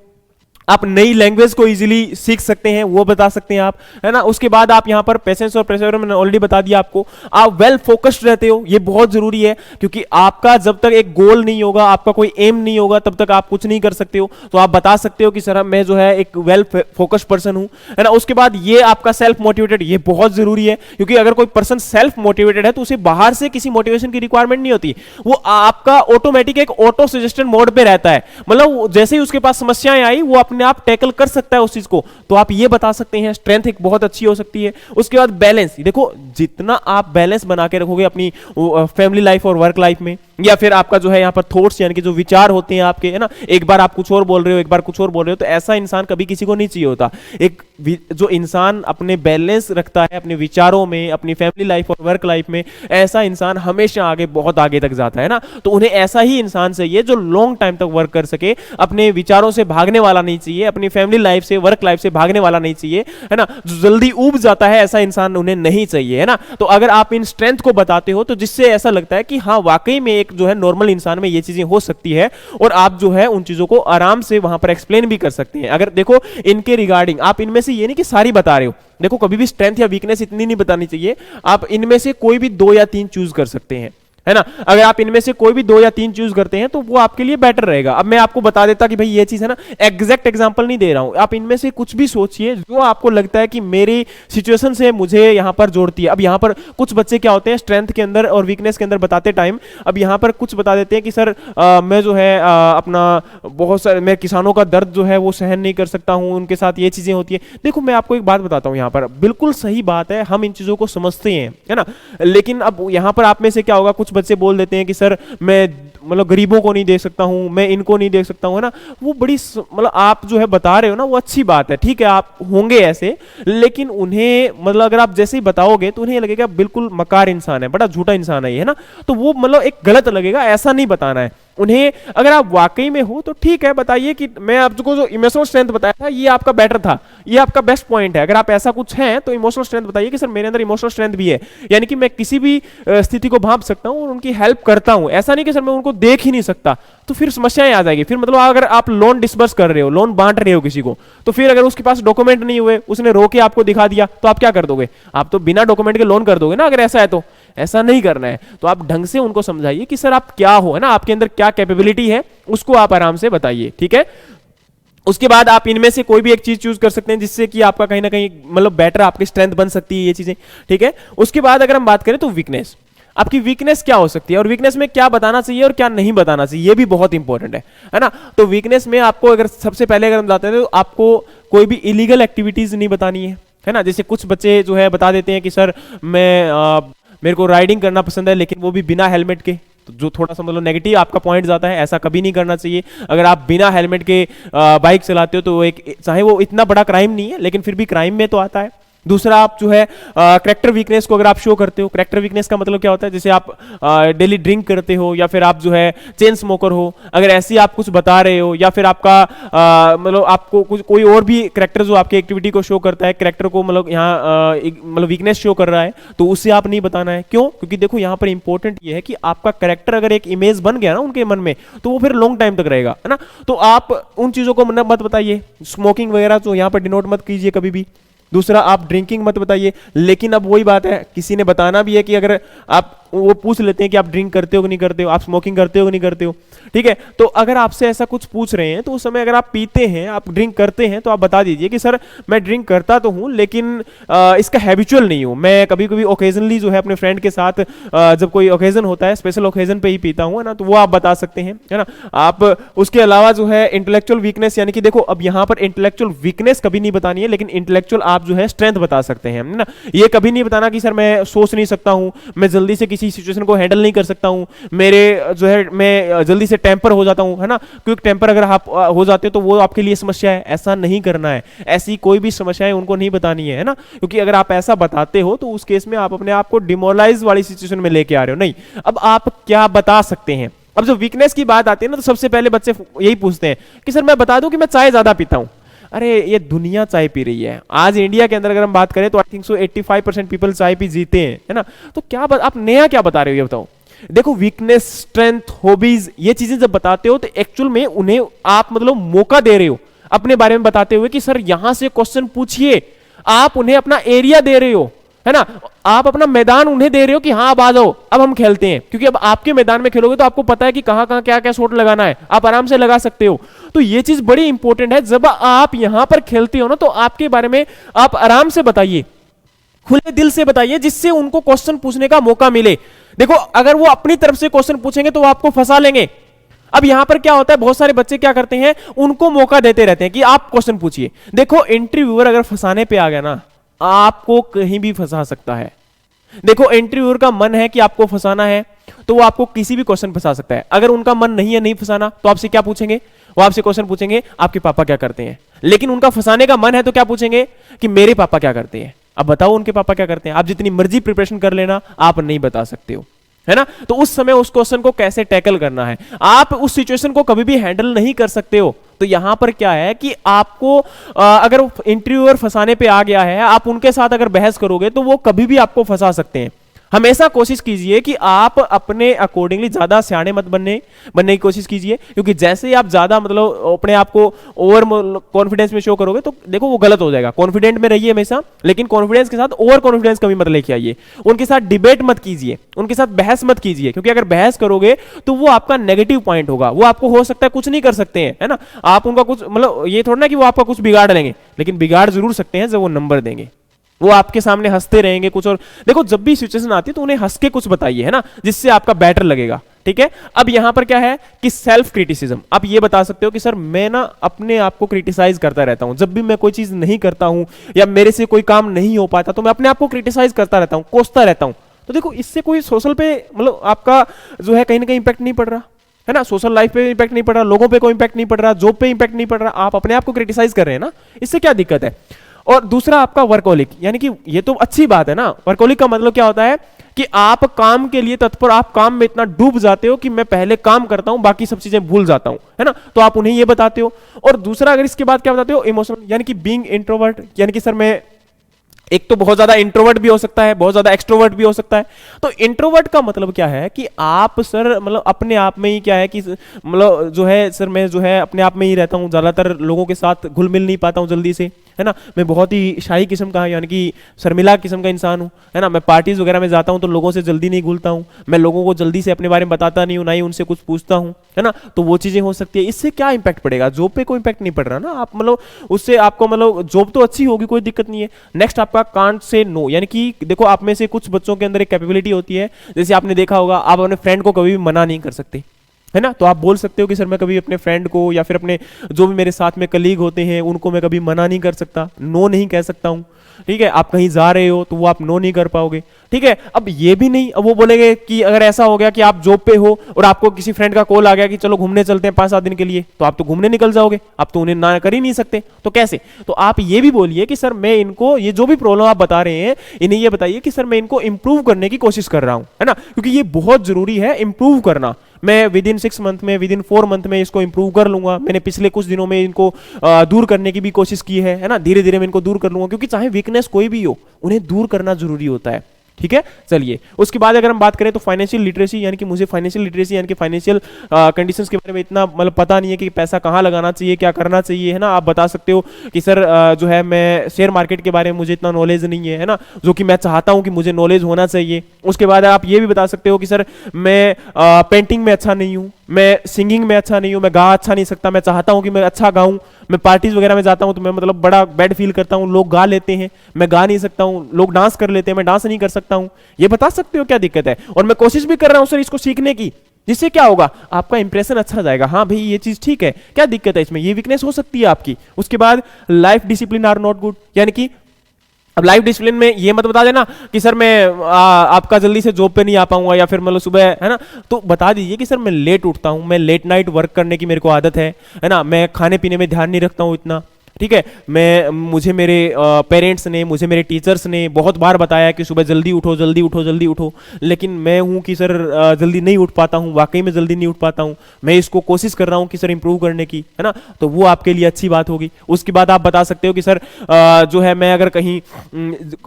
आप नई लैंग्वेज को इजीली सीख सकते हैं, वो बता सकते हैं आप, है ना। उसके बाद आप यहां पर पेशेंस और प्रेसेवरेंस मैंने ऑलरेडी बता दिया आपको। आप वेल फोकस्ड रहते हो, ये बहुत जरूरी है, क्योंकि आपका जब तक एक गोल नहीं होगा, आपका कोई एम नहीं होगा, तब तक आप कुछ नहीं कर सकते हो। तो आप बता सकते हो कि सर मैं जो है एक वेल फोकस्ड पर्सन हूं, है ना। उसके बाद ये आपका सेल्फ मोटिवेटेड, ये बहुत जरूरी है, क्योंकि अगर कोई पर्सन सेल्फ मोटिवेटेड है तो उसे बाहर से किसी मोटिवेशन की रिक्वायरमेंट नहीं होती, वो आपका ऑटोमेटिक एक ऑटो सजेशन मोड पे रहता है। मतलब जैसे ही उसके पास समस्याएं आई, वो अपने आप टैकल कर सकता है उस चीज को। तो आप ये बता सकते हैं, स्ट्रेंथ एक बहुत अच्छी हो सकती है। उसके बाद बैलेंस, देखो जितना आप बैलेंस बना के रखोगे अपनी फैमिली लाइफ और वर्क लाइफ में, या फिर आपका जो है यहाँ पर थॉट्स, यानी कि जो विचार होते हैं आपके, है ना, एक बार आप कुछ और बोल रहे हो, एक बार कुछ और बोल रहे हो, तो ऐसा इंसान कभी किसी को नहीं चाहिए होता। एक जो इंसान अपने बैलेंस रखता है अपने विचारों में, अपनी फैमिली लाइफ और वर्क लाइफ में, ऐसा इंसान हमेशा आगे, बहुत आगे तक जाता है ना। तो उन्हें ऐसा ही इंसान चाहिए जो लॉन्ग टाइम तक वर्क कर सके, अपने विचारों से भागने वाला नहीं चाहिए, अपनी फैमिली लाइफ से, वर्क लाइफ से भागने वाला नहीं चाहिए, है ना। जो जल्दी ऊब जाता है, ऐसा इंसान उन्हें नहीं चाहिए, है ना। तो अगर आप इन स्ट्रेंथ को बताते हो, तो जिससे ऐसा लगता है कि हाँ वाकई में एक जो है नॉर्मल इंसान में ये चीजें हो सकती है, और आप जो है उन चीजों को आराम से वहां पर एक्सप्लेन भी कर सकते हैं। अगर देखो इनके रिगार्डिंग आप इनमें से, ये नहीं कि सारी बता रहे हो, देखो कभी भी स्ट्रेंथ या वीकनेस इतनी नहीं बतानी चाहिए, आप इनमें से कोई भी 2 या 3 चूज कर सकते हैं, है ना। अगर आप इनमें से कोई भी 2 या 3 चूज करते हैं तो वो आपके लिए बेटर रहेगा। अब मैं आपको बता देता कि भाई ये चीज है ना, एग्जैक्ट एग्जांपल नहीं दे रहा हूं, आप इनमें से कुछ भी सोचिए जो आपको लगता है कि मेरी सिचुएशन से मुझे यहां पर जोड़ती है। अब यहां पर कुछ बच्चे क्या होते हैं, स्ट्रेंथ के अंदर और वीकनेस के अंदर बताते टाइम, अब यहां पर कुछ बता देते हैं कि सर मैं जो है अपना बहुत सारे, मैं किसानों का दर्द जो है वो सहन नहीं कर सकता हूं, उनके साथ ये चीजें होती है। देखो मैं आपको एक बात बताता हूं, यहां पर बिल्कुल सही बात है, हम इन चीजों को समझते हैं, है ना। लेकिन अब यहां पर आप में से क्या होगा, कुछ बच्चे बोल देते हैं कि सर मैं मतलब गरीबों को नहीं देख सकता हूं, मैं इनको नहीं देख सकता हूं, है ना। वो बड़ी मतलब आप जो है बता रहे हो ना, वो अच्छी बात है, ठीक है, आप होंगे ऐसे, लेकिन उन्हें मतलब अगर आप जैसे ही बताओगे तो उन्हें लगेगा बिल्कुल मकार इंसान है, बड़ा झूठा इंसान है ये, है ना। तो वो मतलब एक गलत लगेगा, ऐसा नहीं बताना है। उन्हें अगर आप वाकई में हो तो ठीक है, बताइए कि मैं आपको जो इमोशनल स्ट्रेंथ बताया था ये आपका बेटर था, ये आपका बेस्ट पॉइंट है। अगर आप ऐसा कुछ है तो इमोशनल स्ट्रेंथ बताइए कि सर मेरे अंदर इमोशनल स्ट्रेंथ भी है, यानी कि मैं किसी भी स्थिति को भांप सकता हूं और उनकी हेल्प करता हूं। ऐसा नहीं कि सर मैं उनको देख ही नहीं सकता, तो फिर समस्याएं आ जाएगी। फिर मतलब अगर आप लोन डिसबर्स कर रहे हो, लोन बांट रहे हो किसी को, तो फिर अगर उसके पास डॉक्यूमेंट नहीं हुए, उसने रो के आपको दिखा दिया, तो आप क्या कर दोगे? आप तो बिना डॉक्यूमेंट के लोन कर दोगे ना, अगर ऐसा है तो। ऐसा नहीं करना है, तो आप ढंग से उनको समझाइए कि सर आप क्या हो, है ना, आपके अंदर क्या कैपेबिलिटी है, उसको आप आराम से बताइए, ठीक है। उसके बाद आप इनमें से कोई भी एक चीज चूज कर सकते हैं जिससे कि आपका कहीं ना कहीं मतलब बेटर आपकी स्ट्रेंथ बन सकती है ये चीजें, ठीक है। उसके बाद अगर हम बात करें तो वीकनेस, आपकी वीकनेस क्या हो सकती है और वीकनेस में क्या बताना चाहिए और क्या नहीं बताना चाहिए, ये भी बहुत इंपॉर्टेंट है ना। तो वीकनेस में आपको अगर सबसे पहले अगर हम जाते हैं तो आपको कोई भी इलीगल एक्टिविटीज नहीं बतानी है ना। जैसे कुछ बच्चे जो है बता देते हैं कि सर मेरे को राइडिंग करना पसंद है, लेकिन वो भी बिना हेलमेट के, तो जो थोड़ा सा मतलब नेगेटिव आपका पॉइंट जाता है। ऐसा कभी नहीं करना चाहिए। अगर आप बिना हेलमेट के बाइक चलाते हो तो एक, चाहे वो इतना बड़ा क्राइम नहीं है लेकिन फिर भी क्राइम में तो आता है। दूसरा, आप जो है करेक्टर वीकनेस को अगर आप शो करते हो, करेक्टर वीकनेस का मतलब क्या होता है, जैसे आप डेली ड्रिंक करते हो या फिर आप जो है चेन स्मोकर हो, अगर ऐसी आप कुछ बता रहे हो या फिर आपका मतलब आपको कुछ कोई और भी करेक्टर जो आपकी एक्टिविटी को शो करता है, करेक्टर को मतलब यहाँ मतलब वीकनेस शो कर रहा है, तो उससे आप नहीं बताना है। क्यों? क्योंकि देखो यहाँ पर इंपॉर्टेंट ये है कि आपका करेक्टर अगर एक इमेज बन गया ना उनके मन में, तो वो फिर लॉन्ग टाइम तक रहेगा, है ना। तो आप उन चीजों को मत बताइए, स्मोकिंग वगैरह तो यहाँ पर डिनोट मत कीजिए कभी भी। दूसरा, आप ड्रिंकिंग मत बताइए। लेकिन अब वही बात है, किसी ने बताना भी है कि अगर आप वो पूछ लेते हैं कि आप ड्रिंक करते हो कि नहीं करते हो, आप स्मोकिंग करते हो कि नहीं करते हो, ठीक है। तो अगर आपसे ऐसा कुछ पूछ रहे हैं तो उस समय अगर आप पीते हैं, आप ड्रिंक करते हैं, तो आप बता दीजिए कि सर मैं ड्रिंक करता तो हूं लेकिन इसका हैबिचुअल नहीं हूं, मैं कभी कभी ओकेजनली जो है अपने फ्रेंड के साथ जब कोई ओकेजन होता है, स्पेशल ओकेजन पे ही पीता हूं, है ना। तो वो आप बता सकते हैं, है ना। आप उसके अलावा जो है इंटेलेक्चुअल वीकनेस, यानी कि देखो अब यहां पर इंटेलेक्चुअल वीकनेस कभी नहीं बतानी है, लेकिन इंटेलेक्चुअल आप जो है स्ट्रेंथ बता सकते हैं, है ना। ये कभी नहीं बताना कि सर मैं सोच नहीं सकता हूं, मैं जल्दी से किसी सिचुएशन को हैंडल नहीं कर सकता हूं, मेरे जो है मैं जल्दी से टेम्पर हो जाता हूं, है ना। क्विक टेम्पर अगर आप हो जाते हो तो वो आपके लिए समस्या है, ऐसा नहीं करना है। ऐसी कोई भी समस्याएं उनको नहीं बतानी है ना। क्योंकि अगर आप ऐसा बताते हो तो उस केस में आप अपने आप को डिमोरलाइज वाली सिचुएशन में लेके आ रहे हो। नहीं, अब आप क्या बता सकते हैं। अब जो वीकनेस की बात आती है ना, तो सबसे पहले बच्चे यही पूछते हैं कि सर मैं बता दूं कि मैं चाय ज्यादा पीता हूं। अरे ये दुनिया चाय पी रही है आज इंडिया के अंदर, अगर हम बात करें तो आई थिंक सो 85% पीपल चाय पी जीते हैं, है ना। तो क्या आप नया क्या बता रहे हो ये बताओ। देखो, वीकनेस, स्ट्रेंथ, हॉबीज, ये चीजें जब बताते हो तो एक्चुअल में उन्हें आप मतलब मौका दे रहे हो अपने बारे में बताते हुए कि सर यहां से क्वेश्चन पूछिए। आप उन्हें अपना एरिया दे रहे हो, है ना। आप अपना मैदान उन्हें दे रहे हो कि हाँ अब आ जाओ, अब हम खेलते हैं। क्योंकि अब आपके मैदान में खेलोगे तो आपको पता है कि कहां कहां क्या क्या शॉट लगाना है, आप आराम से लगा सकते हो। तो ये चीज बड़ी इंपॉर्टेंट है। जब आप यहां पर खेलते हो ना, तो आपके बारे में आप आराम से बताइए, खुले दिल से बताइए, जिससे उनको क्वेश्चन पूछने का मौका मिले। देखो, अगर वो अपनी तरफ से क्वेश्चन पूछेंगे तो वो आपको फंसा लेंगे। अब यहां पर क्या होता है, बहुत सारे बच्चे क्या करते हैं, उनको मौका देते रहते हैं कि आप क्वेश्चन पूछिए। देखो, इंटरव्यूअर अगर फंसाने पे आ गया ना, आपको कहीं भी फंसा सकता है। देखो, इंटरव्यूअर का मन है कि आपको फंसाना है तो वो आपको किसी भी क्वेश्चन फंसा सकता है। अगर उनका मन नहीं है नहीं फंसाना, तो आपसे क्या पूछेंगे, वो आपसे क्वेश्चन पूछेंगे आपके पापा क्या करते हैं। लेकिन उनका फंसाने का मन है तो क्या पूछेंगे कि मेरे पापा क्या करते हैं। अब बताओ उनके पापा क्या करते हैं। आप जितनी मर्जी प्रिपरेशन कर लेना, आप नहीं बता सकते हो, है ना। तो उस समय उस क्वेश्चन को कैसे टैकल करना है, आप उस सिचुएशन को कभी भी हैंडल नहीं कर सकते हो। तो यहां पर क्या है कि आपको अगर इंटरव्यूअर फंसाने पे आ गया है, आप उनके साथ अगर बहस करोगे तो वो कभी भी आपको फंसा सकते हैं। हमेशा कोशिश कीजिए कि आप अपने अकॉर्डिंगली ज्यादा सियाने मत बनने की कोशिश कीजिए। क्योंकि जैसे ही आप ज्यादा मतलब अपने आप को ओवर कॉन्फिडेंस में शो करोगे तो देखो वो गलत हो जाएगा। कॉन्फिडेंट में रहिए हमेशा, लेकिन कॉन्फिडेंस के साथ ओवर कॉन्फिडेंस कभी मत लेके आइए। उनके साथ डिबेट मत कीजिए, उनके साथ बहस मत कीजिए। क्योंकि अगर बहस करोगे तो वो आपका नेगेटिव पॉइंट होगा, वो आपको हो सकता है कुछ नहीं कर सकते हैं, है ना। आप उनका कुछ मतलब ये थोड़ा ना कि वो आपका कुछ बिगाड़ लेंगे, लेकिन बिगाड़ जरूर सकते हैं जब वो नंबर देंगे। वो आपके सामने हंसते रहेंगे कुछ। और देखो, जब भी सिचुएशन आती है तो उन्हें हंस के कुछ बताइए, है ना, जिससे आपका बेटर लगेगा, ठीक है। अब यहां पर क्या है कि सेल्फ क्रिटिसिज्म। आप ये बता सकते हो कि सर मैं ना अपने आप को क्रिटिसाइज करता रहता हूं। जब भी मैं कोई चीज नहीं करता हूं या मेरे से कोई काम नहीं हो पाता तो मैं अपने आप को क्रिटिसाइज करता रहता हूं, कोसता रहता हूं। तो देखो, इससे कोई सोशल पे मतलब आपका जो है कहीं ना कहीं इंपैक्ट नहीं पड़ रहा, है ना। सोशल लाइफ पे इंपैक्ट नहीं पड़ रहा, लोगों पे कोई इंपैक्ट नहीं पड़ रहा, जॉब पे इंपैक्ट नहीं पड़ रहा, आप अपने आप को क्रिटिसाइज कर रहे हैं ना, इससे क्या दिक्कत है। और दूसरा आपका वर्कोलिक, यानी कि ये तो अच्छी बात है ना। वर्कोलिक का मतलब क्या होता है कि आप काम के लिए तत्पर, आप काम में इतना डूब जाते हो कि मैं पहले काम करता हूं, बाकी सब चीजें भूल जाता हूं, है ना, तो आप उन्हें ये बताते हो। और दूसरा अगर इसके बाद क्या बताते हो, इमोशनल, यानी कि बीइंग इंट्रोवर्ट, यानी कि सर मैं एक तो बहुत ज्यादा इंट्रोवर्ट भी हो सकता है, बहुत ज्यादा एक्सट्रोवर्ट भी हो सकता है। तो इंट्रोवर्ट का मतलब क्या है कि आप सर मतलब अपने आप में ही क्या है कि मतलब जो है सर मैं जो है अपने आप में ही रहता हूँ, ज्यादातर लोगों के साथ घुल मिल नहीं पाता हूँ जल्दी से, है ना, मैं बहुत ही शाही किस्म का यानी कि शर्मिला किस्म का इंसान हूँ, है ना, मैं पार्टीज वगैरह में जाता हूँ तो लोगों से जल्दी नहीं घुलता हूँ, मैं लोगों को जल्दी से अपने बारे में बताता नहीं हूँ, ना ही उनसे कुछ पूछता हूँ, है ना, तो वो चीजें हो सकती है। इससे क्या इंपैक्ट पड़ेगा, जॉब पे कोई इंपैक्ट नहीं पड़ रहा ना, आप मतलब उससे आपको मतलब जॉब तो अच्छी होगी, कोई दिक्कत नहीं है। नेक्स्ट आपका कांट से नो, यानी कि देखो आप में से कुछ बच्चों के अंदर एक कैपेबिलिटी होती है, जैसे आपने देखा होगा आप अपने फ्रेंड को कभी भी मना नहीं कर सकते, है ना, तो आप बोल सकते हो कि सर मैं कभी अपने फ्रेंड को या फिर अपने जो भी मेरे साथ में कलीग होते हैं उनको मैं कभी मना नहीं कर सकता, नो नहीं कह सकता हूं, ठीक है। आप कहीं जा रहे हो तो वो आप नो नहीं कर पाओगे, ठीक है। अब ये भी नहीं, अब वो बोलेंगे कि अगर ऐसा हो गया कि आप जॉब पे हो और आपको किसी फ्रेंड का कॉल आ गया कि चलो घूमने चलते हैं 5-7 दिन के लिए, तो आप तो घूमने निकल जाओगे, आप तो उन्हें ना कर ही नहीं सकते, तो कैसे। तो आप ये भी बोलिए कि सर मैं इनको ये जो भी प्रॉब्लम आप बता रहे हैं इन्हें ये बताइए कि सर मैं इनको इंप्रूव करने की कोशिश कर रहा हूं, है ना, क्योंकि ये बहुत जरूरी है इंप्रूव करना। मैं विद इन 6 मंथ में, विद इन 4 मंथ में इसको इंप्रूव कर लूंगा। मैंने पिछले कुछ दिनों में इनको दूर करने की भी कोशिश की है ना, धीरे धीरे मैं इनको दूर कर लूंगा, क्योंकि चाहे वीकनेस कोई भी हो उन्हें दूर करना जरूरी होता है, ठीक है। चलिए उसके बाद अगर हम बात करें तो फाइनेंशियल लिटरेसी, यानी कि मुझे फाइनेंशियल लिटरेसी यानी कि फाइनेंशियल कंडीशंस के बारे में इतना मतलब पता नहीं है कि पैसा कहाँ लगाना चाहिए, क्या करना चाहिए, है ना। आप बता सकते हो कि सर जो है मैं शेयर मार्केट के बारे में मुझे इतना नॉलेज नहीं है ना, जो कि मैं चाहता हूं कि मुझे नॉलेज होना चाहिए। उसके बाद आप ये भी बता सकते हो कि सर मैं पेंटिंग में अच्छा नहीं हूं, मैं सिंगिंग में अच्छा नहीं हूं, मैं गा अच्छा नहीं सकता, मैं चाहता हूं कि मैं अच्छा गाऊं, मैं पार्टीज वगैरह में जाता हूं तो मैं मतलब बड़ा बैड फील करता हूं, लोग गा लेते हैं मैं गा नहीं सकता हूं, लोग डांस कर लेते हैं मैं डांस नहीं कर सकता हूं। ये बता सकते हो क्या दिक्कत है, और मैं कोशिश भी कर रहा हूं सर इसको सीखने की, जिससे क्या होगा आपका इंप्रेशन अच्छा जाएगा, हाँ भाई ये चीज ठीक है, क्या दिक्कत है इसमें, ये वीकनेस हो सकती है आपकी। उसके बाद life discipline are not good, यानी कि अब लाइफ डिसिप्लिन में ये मत बता देना कि सर मैं आपका जल्दी से जॉब पे नहीं आ पाऊंगा, या फिर मतलब सुबह, है ना, तो बता दीजिए कि सर मैं लेट उठता हूं, मैं लेट नाइट वर्क करने की मेरे को आदत है ना, मैं खाने पीने में ध्यान नहीं रखता हूं इतना, ठीक है। मुझे मेरे पेरेंट्स ने, मुझे मेरे टीचर्स ने बहुत बार बताया कि सुबह जल्दी उठो जल्दी उठो जल्दी उठो, लेकिन मैं हूं कि सर जल्दी नहीं उठ पाता हूं, वाकई में जल्दी नहीं उठ पाता हूं, मैं इसको कोशिश कर रहा हूं कि सर इंप्रूव करने की, है ना, तो वो आपके लिए अच्छी बात होगी। उसके बाद आप बता सकते हो कि सर जो है मैं अगर कहीं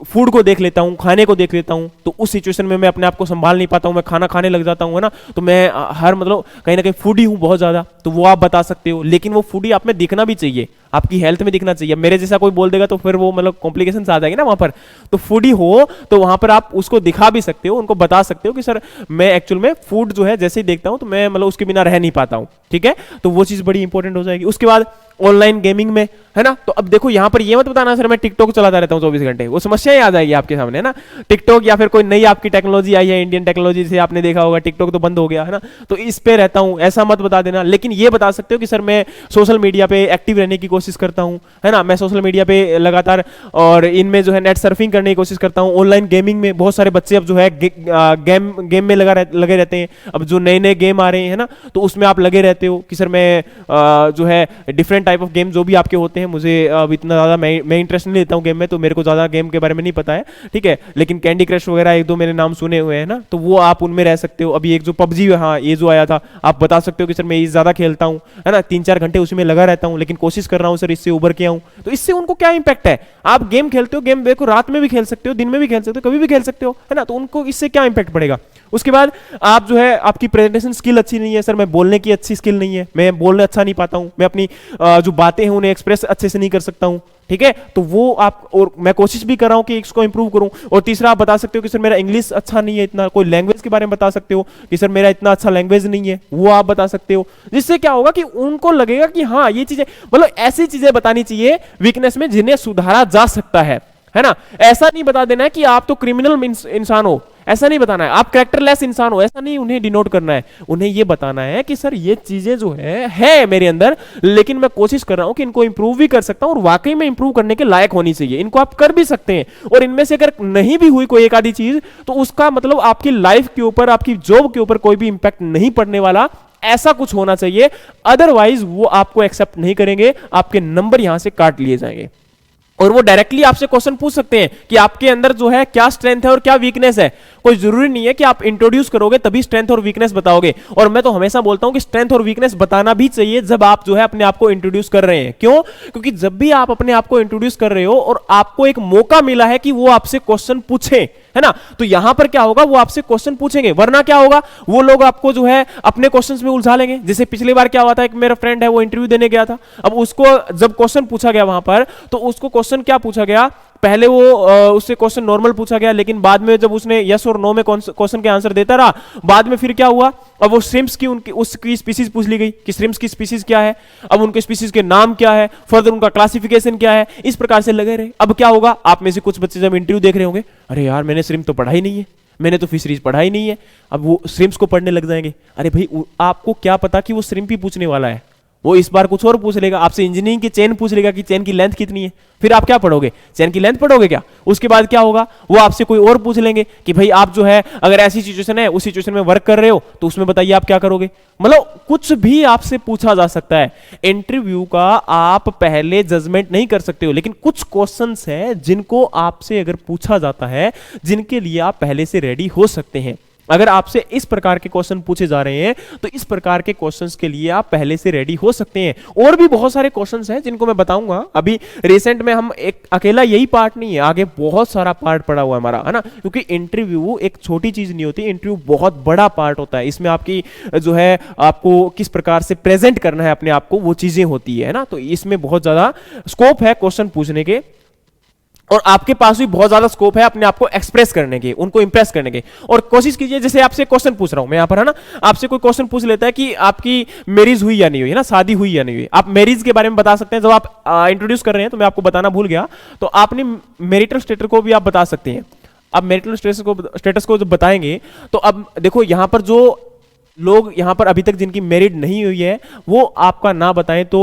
फूड को देख लेता हूं, खाने को देख लेता हूं, तो उस सिचुएशन में मैं अपने आप को संभाल नहीं पाता हूं, मैं खाना खाने लग जाता हूं, है ना, तो मैं हर मतलब कहीं ना कहीं फूडी हूं बहुत ज्यादा, तो वो आप बता सकते हो। लेकिन वो फूडी आप में दिखना भी चाहिए, आपकी हेल्थ में दिखना चाहिए। मेरे जैसा कोई बोल देगा तो फिर वो मतलब कॉम्प्लिकेशंस आ जाएंगे ना वहां पर, तो फूडी हो तो वहां पर आप उसको दिखा भी सकते हो, उनको बता सकते हो कि सर मैं एक्चुअल में फूड जो है जैसे ही देखता हूं तो मैं मतलब उसके बिना रह नहीं पाता हूं, ठीक है, तो वो चीज बड़ी इंपॉर्टेंट हो जाएगी। उसके बाद ऑनलाइन गेमिंग में, है ना, तो अब देखो यहां पर ये मत बताना सर मैं टिकटॉक चलाता रहता हूं 24 घंटे, वो समस्या ही आ जाएगी आपके सामने, है ना। टिकटॉक या फिर कोई नई आपकी टेक्नोलॉजी आई है, इंडियन टेक्नोलॉजी से आपने देखा होगा टिकटॉक तो बंद हो गया, है ना, तो इस पे रहता हूं, ऐसा मत बता देना। लेकिन ये बता सकते हो कि सर मैं सोशल मीडिया पे एक्टिव रहने की कोशिश करता हूं, है ना, मैं सोशल मीडिया पे लगातार और इनमें जो है नेट सर्फिंग करने की कोशिश करता हूं। ऑनलाइन गेमिंग में बहुत सारे बच्चे अब जो है गेम में लगे रहते हैं, अब जो नए नए गेम आ रहे हैं ना, तो उसमें आप लगे रहते हो कि सर मैं जो है डिफरेंट टाइप ऑफ गेम जो भी आपके होते हैं, मुझे अब इतना ज़्यादा मैं इंटरेस्ट नहीं लेता हूँ गेम में, तो मेरे को ज़्यादा गेम के बारे में नहीं पता है, ठीक है, लेकिन कैंडी क्रश वगैरह एक दो मैंने नाम सुने हुए हैं ना, तो वो आप उनमें रह सकते हो। अभी एक जो पबजी, हाँ ये जो आया था, आप बता सकते हो कि सर मैं ये ज़्यादा खेलता हूँ, है ना, 3-4 घंटे उसी में लगा रहता हूँ, लेकिन कोशिश कर रहा हूँ सर इससे उभर के आऊँ। तो इससे उनको क्या इंपैक्ट है, आप गेम खेलते हो, गेम देखो रात में भी खेल सकते हो, दिन में भी खेल सकते हो, कभी भी खेल सकते हो, है ना, तो उनको इससे क्या इंपैक्ट पड़ेगा। उसके बाद आप जो है आपकी प्रेजेंटेशन स्किल अच्छी नहीं है, सर मैं बोलने की अच्छी स्किल नहीं है, मैं बोलने अच्छा नहीं पाता हूं, मैं अपनी जो बातें हैं उन्हें एक्सप्रेस अच्छे से नहीं कर सकता हूं, ठीक है, तो वो आप, और मैं कोशिश भी कर रहा हूं कि इसको इंप्रूव करूं। और तीसरा आप बता सकते हो कि सर मेरा इंग्लिश अच्छा नहीं है इतना, कोई लैंग्वेज के बारे में बता सकते हो कि सर मेरा इतना अच्छा लैंग्वेज नहीं है, वो आप बता सकते हो, जिससे क्या होगा कि उनको लगेगा कि हाँ ये चीजें, मतलब ऐसी चीजें बतानी चाहिए वीकनेस में जिन्हें सुधारा जा सकता है ना। ऐसा नहीं बता देना है कि आप तो क्रिमिनल इंसान हो, ऐसा नहीं बताना है, आप कैरेक्टरलेस इंसान हो, ऐसा नहीं उन्हें डिनोट करना है। उन्हें ये बताना है कि सर ये चीजें जो है मेरे अंदर, लेकिन मैं कोशिश कर रहा हूं कि इनको इंप्रूव भी कर सकता हूं, और वाकई में इंप्रूव करने के लायक होनी चाहिए, इनको आप कर भी सकते हैं। और इनमें से अगर नहीं भी हुई कोई एक आधी चीज, तो उसका मतलब आपकी लाइफ के ऊपर, आपकी जॉब के ऊपर कोई भी इंपैक्ट नहीं पड़ने वाला, ऐसा कुछ होना चाहिए, अदरवाइज वो आपको एक्सेप्ट नहीं करेंगे, आपके नंबर यहां से काट लिए जाएंगे। और वो डायरेक्टली आपसे क्वेश्चन पूछ सकते हैं कि आपके अंदर जो है क्या स्ट्रेंथ है और क्या वीकनेस है। कोई जरूरी नहीं है कि आप इंट्रोड्यूस करोगे तभी स्ट्रेंथ और वीकनेस बताओगे। और मैं तो हमेशा बोलता हूं कि स्ट्रेंथ और वीकनेस बताना भी चाहिए जब आप जो है अपने आप को इंट्रोड्यूस कर रहे हैं। क्यों? क्योंकि जब भी आप अपने आप को इंट्रोड्यूस कर रहे हो और आपको एक मौका मिला है कि वो आपसे क्वेश्चन पूछे, है ना, तो यहां पर क्या होगा, वो आपसे क्वेश्चन पूछेंगे। वरना क्या होगा, वो लोग आपको जो है अपने क्वेश्चंस में उलझा लेंगे। जैसे पिछली बार क्या हुआ था, एक मेरा फ्रेंड है वो इंटरव्यू देने गया था। अब उसको जब क्वेश्चन पूछा गया वहां पर, तो उसको क्वेश्चन क्या पूछा गया, पहले वो उससे क्वेश्चन नॉर्मल पूछा गया, लेकिन बाद में जब उसने यस और नो में क्वेश्चन के आंसर देता रहा, बाद में फिर क्या हुआ, अब वो श्रिम्प्स की उनकी उसकी स्पीसीज पूछ ली गई कि श्रिम्प्स की स्पीसीज क्या है, अब उनके स्पीसीज के नाम क्या है, फर्दर उनका क्लासिफिकेशन क्या है, इस प्रकार से लगे रहे। अब क्या होगा, आप में से कुछ बच्चे जब इंटरव्यू देख रहे होंगे, अरे यार मैंने श्रिम्प तो पढ़ा ही नहीं है, मैंने तो फिशरीज पढ़ा ही नहीं है। अब वो श्रिम्प्स को पढ़ने लग जाएंगे। अरे भाई आपको क्या पता कि वो श्रिम्प ही पूछने वाला है, वो इस बार कुछ और पूछ लेगा, आपसे इंजीनियरिंग की चेन पूछ लेगा कि चेन की लेंथ कितनी है। फिर आप क्या पढ़ोगे, चेन की लेंथ पढ़ोगे क्या? उसके बाद क्या होगा, वो आपसे कोई और पूछ लेंगे कि भाई आप जो है अगर ऐसी सिचुएशन है, उस सिचुएशन में वर्क कर रहे हो तो उसमें बताइए आप क्या करोगे। मतलब कुछ भी आपसे पूछा जा सकता है। इंटरव्यू का आप पहले जजमेंट नहीं कर सकते हो, लेकिन कुछ क्वेश्चंस हैं जिनको आपसे अगर पूछा जाता है, जिनके लिए आप पहले से रेडी हो सकते हैं। अगर आपसे इस प्रकार के क्वेश्चन पूछे जा रहे हैं तो इस प्रकार के क्वेश्चंस के लिए आप पहले से रेडी हो सकते हैं। और भी बहुत सारे क्वेश्चंस हैं जिनको मैं बताऊंगा। अभी रिसेंट में हम एक अकेला यही पार्ट नहीं है, आगे बहुत सारा पार्ट पड़ा हुआ है हमारा, है ना, क्योंकि इंटरव्यू एक छोटी चीज नहीं होती, इंटरव्यू बहुत बड़ा पार्ट होता है। इसमें आपकी जो है आपको किस प्रकार से प्रेजेंट करना है अपने आप को, वो चीजें होती है ना। तो इसमें बहुत ज्यादा स्कोप है क्वेश्चन पूछने के, और आपके पास भी बहुत ज्यादा स्कोप है अपने आप को एक्सप्रेस करने के, उनको इंप्रेस करने के। और कोशिश कीजिए, जैसे आपसे क्वेश्चन पूछ रहा हूं मैं यहां पर, है ना, आपसे कोई क्वेश्चन पूछ लेता है कि आपकी मैरिज हुई या नहीं हुई, है ना, शादी हुई या नहीं हुई। आप मैरिज के बारे में बता सकते हैं, जब आप इंट्रोड्यूस कर रहे हैं तो मैं आपको बताना भूल गया, तो आपने मैरिटल स्टेटस को भी आप बता सकते हैं। अब मैरिटल स्टेटस को जब बताएंगे तो अब देखो यहां पर जो लोग यहां पर अभी तक जिनकी मैरिड नहीं हुई है, वो आपका ना बताएं तो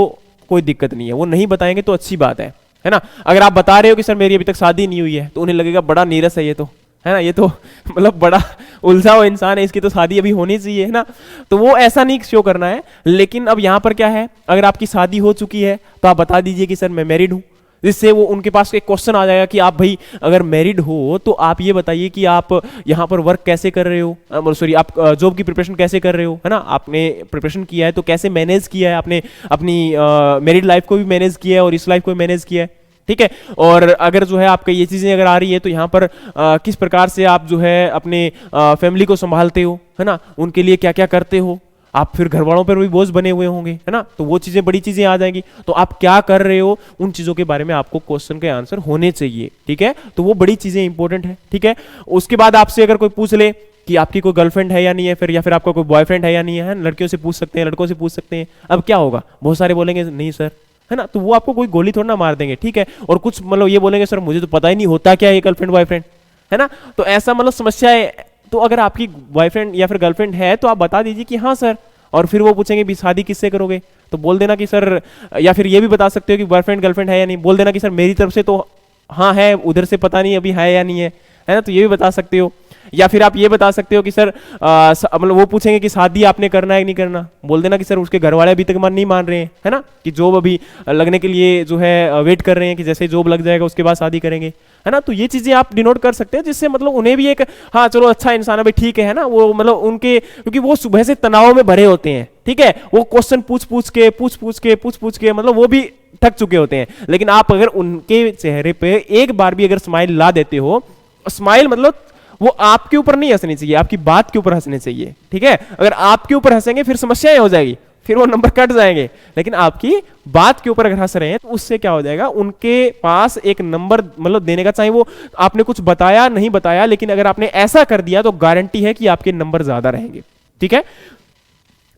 कोई दिक्कत नहीं है, वो नहीं बताएंगे तो अच्छी बात है ना। अगर आप बता रहे हो कि सर मेरी अभी तक शादी नहीं हुई है, तो उन्हें लगेगा बड़ा नीरस है ये तो, है ना, ये तो मतलब बड़ा उलझा हुआ इंसान है, इसकी तो शादी अभी होनी चाहिए, है ना। तो वो ऐसा नहीं शो करना है। लेकिन अब यहां पर क्या है, अगर आपकी शादी हो चुकी है तो आप बता दीजिए कि सर मैं मैरिड हूं, जिससे वो उनके पास एक क्वेश्चन आ जाएगा कि आप भाई अगर मैरिड हो तो आप ये बताइए कि आप यहाँ पर वर्क कैसे कर रहे हो, सॉरी आप जॉब की प्रिपरेशन कैसे कर रहे हो, है ना, आपने प्रिपरेशन किया है तो कैसे मैनेज किया है आपने, अपनी मैरिड लाइफ को भी मैनेज किया है और इस लाइफ को भी मैनेज किया है, ठीक है। और अगर जो है आपका ये चीजें अगर आ रही है तो यहाँ पर किस प्रकार से आप जो है अपने फैमिली को संभालते हो, है ना, उनके लिए क्या क्या करते हो, आप फिर घर वालों पर भी बोझ बने हुए होंगे, है ना, तो वो चीजें बड़ी चीजें आ जाएंगी। तो आप क्या कर रहे हो, उन चीजों के बारे में आपको क्वेश्चन के आंसर होने चाहिए, ठीक है। तो वो बड़ी चीजें इंपॉर्टेंट है, ठीक है। उसके बाद आपसे अगर कोई पूछ ले कि आपकी कोई गर्लफ्रेंड है या नहीं है, फिर या फिर आपका कोई बॉयफ्रेंड है या नहीं है, लड़कियों से पूछ सकते हैं, लड़कों से पूछ सकते हैं। अब क्या होगा, बहुत सारे बोलेंगे नहीं सर, है ना, तो वो आपको कोई गोली थोड़ा ना मार देंगे, ठीक है। और कुछ मतलब ये बोलेंगे सर मुझे तो पता ही नहीं होता क्या है गर्लफ्रेंड बॉयफ्रेंड, है ना। तो ऐसा मतलब समस्या है। तो अगर आपकी बॉयफ्रेंड या फिर गर्लफ्रेंड है तो आप बता दीजिए कि हाँ सर, और फिर वो पूछेंगे भी शादी किससे करोगे, तो बोल देना कि सर, या फिर ये भी बता सकते हो कि बॉयफ्रेंड गर्लफ्रेंड है या नहीं, बोल देना कि सर मेरी तरफ से तो हाँ है, उधर से पता नहीं अभी है या नहीं है ना, तो ये भी बता सकते हो। या फिर आप ये बता सकते हो कि सर मतलब वो पूछेंगे कि शादी आपने करना है कि नहीं करना, बोल देना कि सर उसके घर वाले अभी तक नहीं मान रहे हैं, है ना, कि जॉब अभी लगने के लिए जो है वेट कर रहे हैं कि जैसे जॉब लग जाएगा उसके बाद शादी करेंगे, है ना। तो ये चीजें आप डिनोट कर सकते हैं, जिससे मतलब उन्हें भी एक हाँ चलो अच्छा इंसान है भाई, ठीक है ना, वो मतलब उनके, क्योंकि वो सुबह से तनाव में भरे होते हैं, ठीक है, वो क्वेश्चन पूछ पूछ के मतलब वो भी थक चुके होते हैं। लेकिन आप अगर उनके चेहरे पे एक बार भी अगर स्माइल ला देते हो, स्माइल मतलब वो आपके ऊपर नहीं हंसनी चाहिए, आपकी बात के ऊपर हंसनी चाहिए, ठीक है। अगर आपके ऊपर हंसेंगे फिर समस्याएं हो जाएगी, फिर वो नंबर कट जाएंगे। लेकिन आपकी बात के ऊपर अगर हंस रहे हैं तो उससे क्या हो जाएगा, उनके पास एक नंबर मतलब देने का, चाहे वो आपने कुछ बताया नहीं बताया, लेकिन अगर आपने ऐसा कर दिया तो गारंटी है कि आपके नंबर ज्यादा रहेंगे, ठीक है।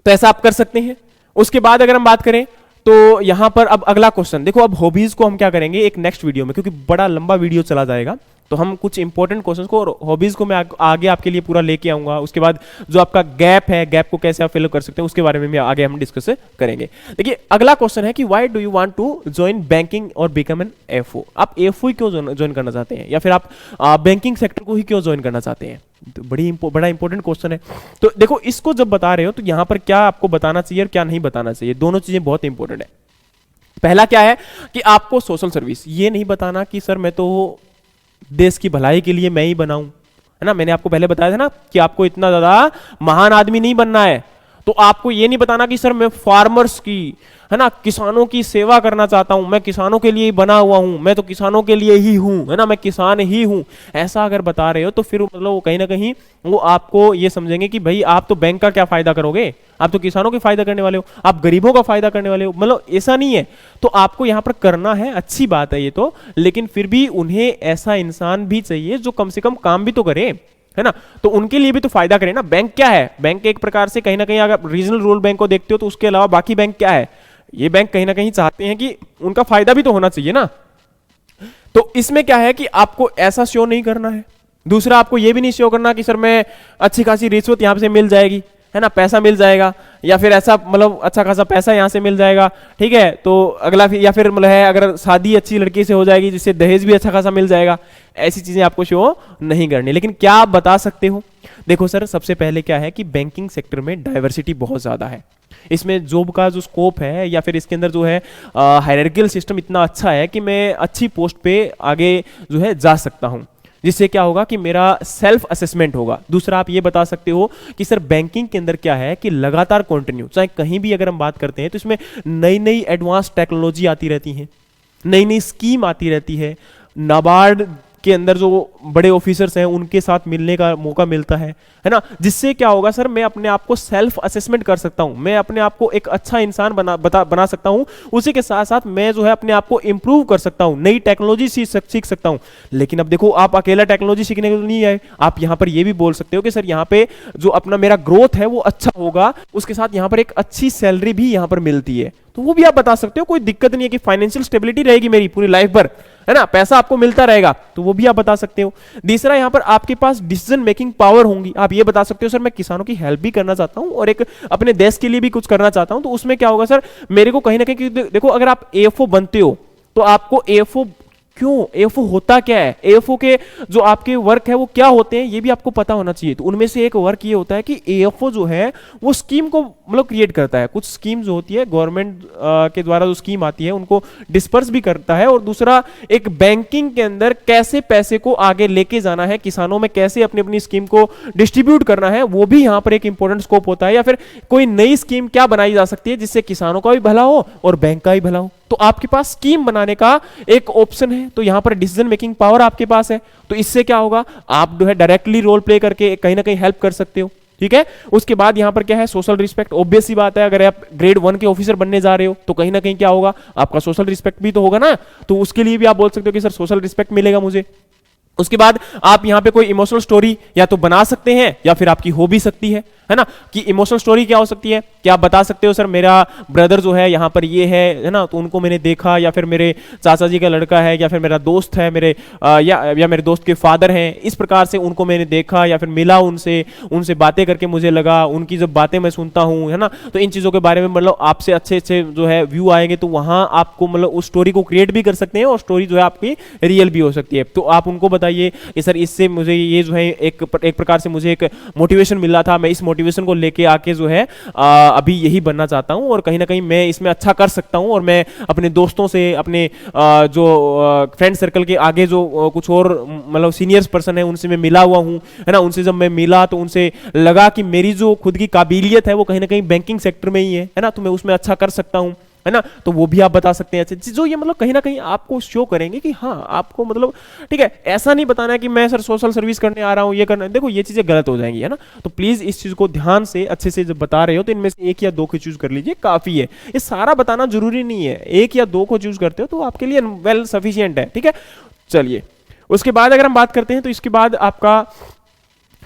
तो ऐसा आप कर सकते हैं। उसके बाद अगर हम बात करें तो यहां पर अब अगला क्वेश्चन देखो, अब हॉबीज को हम क्या करेंगे एक नेक्स्ट वीडियो में, क्योंकि बड़ा लंबा वीडियो चला जाएगा, तो हम कुछ इंपॉर्टेंट क्वेश्चंस को और हॉबीज को मैं आगे आपके लिए पूरा लेके आऊंगा। उसके बाद जो आपका गैप है, गैप को कैसे आप फिल कर सकते हैं उसके बारे में भी आगे हम डिस्कस करेंगे। देखिए अगला क्वेश्चन है कि why do you want to join banking और बिकम एन एफओ। आप एफओ ही क्यों ज्वाइन करना चाहते हैं, या फिर आप बैंकिंग सेक्टर को ही क्यों ज्वाइन करना चाहते हैं, तो बड़ा इंपॉर्टेंट क्वेश्चन है। तो देखो इसको जब बता रहे हो तो यहां पर क्या आपको बताना चाहिए और क्या नहीं बताना चाहिए, दोनों चीजें बहुत इंपॉर्टेंट है। पहला क्या है कि आपको सोशल सर्विस, ये नहीं बताना कि सर मैं तो देश की भलाई के लिए मैं ही बनाऊं, है ना। मैंने आपको पहले बताया था ना कि आपको इतना ज्यादा महान आदमी नहीं बनना है। तो आपको ये नहीं बताना कि सर मैं फार्मर्स की, है ना, किसानों की सेवा करना चाहता हूं, मैं किसानों के लिए ही बना हुआ हूं, मैं तो किसानों के लिए ही हूं, है ना, मैं किसान ही हूं। ऐसा अगर बता रहे हो तो फिर मतलब वो कहीं ना कहीं वो आपको ये समझेंगे कि भाई आप तो बैंक का क्या फायदा करोगे, आप तो किसानों के फायदा करने वाले हो, आप गरीबों का फायदा करने वाले हो। मतलब ऐसा नहीं है। तो आपको यहां पर करना है, अच्छी बात है ये तो, लेकिन फिर भी उन्हें ऐसा इंसान भी चाहिए जो कम से कम काम भी तो करे, है ना। तो उनके लिए भी तो फायदा करे ना। बैंक क्या है, बैंक एक प्रकार से कहीं ना कहीं अगर रीजनल रूरल बैंक को देखते हो तो उसके अलावा बाकी बैंक क्या है, ये बैंक कहीं ना कहीं चाहते हैं कि उनका फायदा भी तो होना चाहिए ना। तो इसमें क्या है कि आपको ऐसा शो नहीं करना है। दूसरा, आपको यह भी नहीं शो करना कि सर मैं अच्छी खासी रिश्वत यहां से मिल जाएगी, है ना, पैसा मिल जाएगा, या फिर ऐसा मतलब अच्छा खासा पैसा यहां से मिल जाएगा, ठीक है। तो अगला या फिर मतलब है अगर शादी अच्छी लड़की से हो जाएगी जिससे दहेज भी अच्छा खासा मिल जाएगा, ऐसी चीजें आपको शो नहीं करनी। लेकिन क्या आप बता सकते हो, देखो सर सबसे पहले क्या है कि बैंकिंग सेक्टर में डाइवर्सिटी बहुत ज्यादा है। इसमें जॉब का जो स्कोप है या फिर इसके अंदर जो है हायरार्किकल सिस्टम इतना अच्छा है कि मैं अच्छी पोस्ट पे आगे जो है जा सकता हूं, जिससे क्या होगा कि मेरा सेल्फ असेसमेंट होगा। दूसरा, आप ये बता सकते हो कि सर बैंकिंग के अंदर क्या है कि लगातार कंटिन्यू, चाहे कहीं भी अगर हम बात करते हैं तो इसमें नई नई एडवांस टेक्नोलॉजी आती रहती है, नई नई स्कीम आती रहती है। नाबार्ड के अंदर जो बड़े ऑफिसर्स हैं उनके साथ मिलने का मौका मिलता है ना, जिससे क्या होगा सर मैं अपने आप को सेल्फ असेसमेंट कर सकता हूं, मैं अपने आप को एक अच्छा इंसान बना सकता हूं। उसी के साथ साथ मैं जो है अपने आप को इंप्रूव कर सकता हूं, नई टेक्नोलॉजी सीख सकता हूं। लेकिन अब देखो, आप अकेला टेक्नोलॉजी सीखने के लिए नहीं आए, आप यहां पर यह भी बोल सकते हो कि सर यहां पे जो अपना मेरा ग्रोथ है वो अच्छा होगा, उसके साथ यहां पर एक अच्छी सैलरी भी यहां पर मिलती है, तो वो भी आप बता सकते हो। कोई दिक्कत नहीं है कि फाइनेंशियल स्टेबिलिटी रहेगी मेरी पूरी लाइफ भर, है ना, पैसा आपको मिलता रहेगा, तो वो भी आप बता सकते हो। तीसरा, यहां पर आपके पास डिसीजन मेकिंग पावर होंगी। आप ये बता सकते हो सर मैं किसानों की हेल्प भी करना चाहता हूं और एक अपने देश के लिए भी कुछ करना चाहता हूं, तो उसमें क्या होगा सर मेरे को कहीं ना कहीं, देखो अगर आप एएफओ बनते हो तो आपको एएफओ, क्यों एएफओ होता क्या है, एएफओ के जो आपके वर्क है वो क्या होते हैं ये भी आपको पता होना चाहिए। तो उनमें से एक वर्क ये होता है कि एएफओ जो है वो स्कीम को मतलब क्रिएट करता है। कुछ स्कीम जो होती है गवर्नमेंट के द्वारा जो स्कीम आती है उनको डिस्पर्स भी करता है, और दूसरा एक बैंकिंग के अंदर कैसे पैसे को आगे लेके जाना है, किसानों में कैसे अपनी अपनी स्कीम को डिस्ट्रीब्यूट करना है, वो भी यहाँ पर एक इंपॉर्टेंट स्कोप होता है। या फिर कोई नई स्कीम क्या बनाई जा सकती है जिससे किसानों का भी भला हो और बैंक का भी भला हो, तो आपके पास स्कीम बनाने का एक ऑप्शन है। तो यहां पर डिसीजन मेकिंग पावर आपके पास है, तो इससे क्या होगा आप जो है डायरेक्टली रोल प्ले करके कहीं ना कहीं हेल्प कर सकते हो, ठीक है। उसके बाद यहां पर क्या है, सोशल रिस्पेक्ट। ऑब्वियस सी बात है, अगर आप ग्रेड 1 के ऑफिसर बनने जा रहे हो तो कहीं ना कहीं क्या होगा, आपका सोशल रिस्पेक्ट भी तो होगा ना, तो उसके लिए भी आप बोल सकते हो कि सर सोशल रिस्पेक्ट मिलेगा मुझे। उसके बाद आप यहां पे कोई इमोशनल स्टोरी या तो बना सकते हैं या फिर आपकी हो भी सकती है ना, कि इमोशनल स्टोरी क्या हो सकती है कि आप बता सकते हो सर मेरा ब्रदर जो है यहां पर ये है ना, तो उनको मैंने देखा, या फिर मेरे चाचा जी का लड़का है, या फिर मेरा दोस्त है, मेरे या मेरे दोस्त के फादर हैं, इस प्रकार से उनको मैंने देखा या फिर मिला उनसे, उनसे बातें करके मुझे लगा, उनकी जब बातें मैं सुनता हूं, है ना, तो इन चीजों के बारे में मतलब आपसे अच्छे अच्छे जो है व्यू आएंगे, तो वहां आपको मतलब उस स्टोरी को क्रिएट भी कर सकते हैं और स्टोरी जो है आपकी रियल भी हो सकती है। तो आप उनको बताइए कि सर इससे मुझे ये जो है एक प्रकार से मुझे एक मोटिवेशन मिला था, मैं इस मोटिवेशन को लेके आके जो है अभी यही बनना चाहता हूं और कहीं ना कहीं मैं इसमें अच्छा कर सकता हूं, और मैं अपने दोस्तों से, अपने जो फ्रेंड सर्कल के आगे जो कुछ और मतलब सीनियर्स पर्सन है उनसे मैं मिला हुआ हूं, है ना, उनसे जब मैं मिला तो उनसे लगा कि मेरी जो खुद की काबिलियत है वो कहीं ना कहीं बैंकिंग सेक्टर में ही है ना, तो मैं उसमें अच्छा कर सकता हूं, है ना, तो वो भी आप बता सकते हैं अच्छे, जो ये मतलब कहीं ना कहीं आपको शो करेंगे कि हाँ आपको मतलब ठीक है। ऐसा नहीं बताना है कि मैं सर सोशल सर्विस करने आ रहा हूं, ये करना, देखो ये चीजें गलत हो जाएंगी, है ना। तो प्लीज इस चीज को ध्यान से अच्छे से जब बता रहे हो तो इनमें से एक या दो को चूज कर लीजिए, काफी है। ये सारा बताना जरूरी नहीं है, एक या दो को चूज करते हो तो आपके लिए वेल सफिशियंट है, ठीक है। चलिए, उसके बाद अगर हम बात करते हैं तो इसके बाद आपका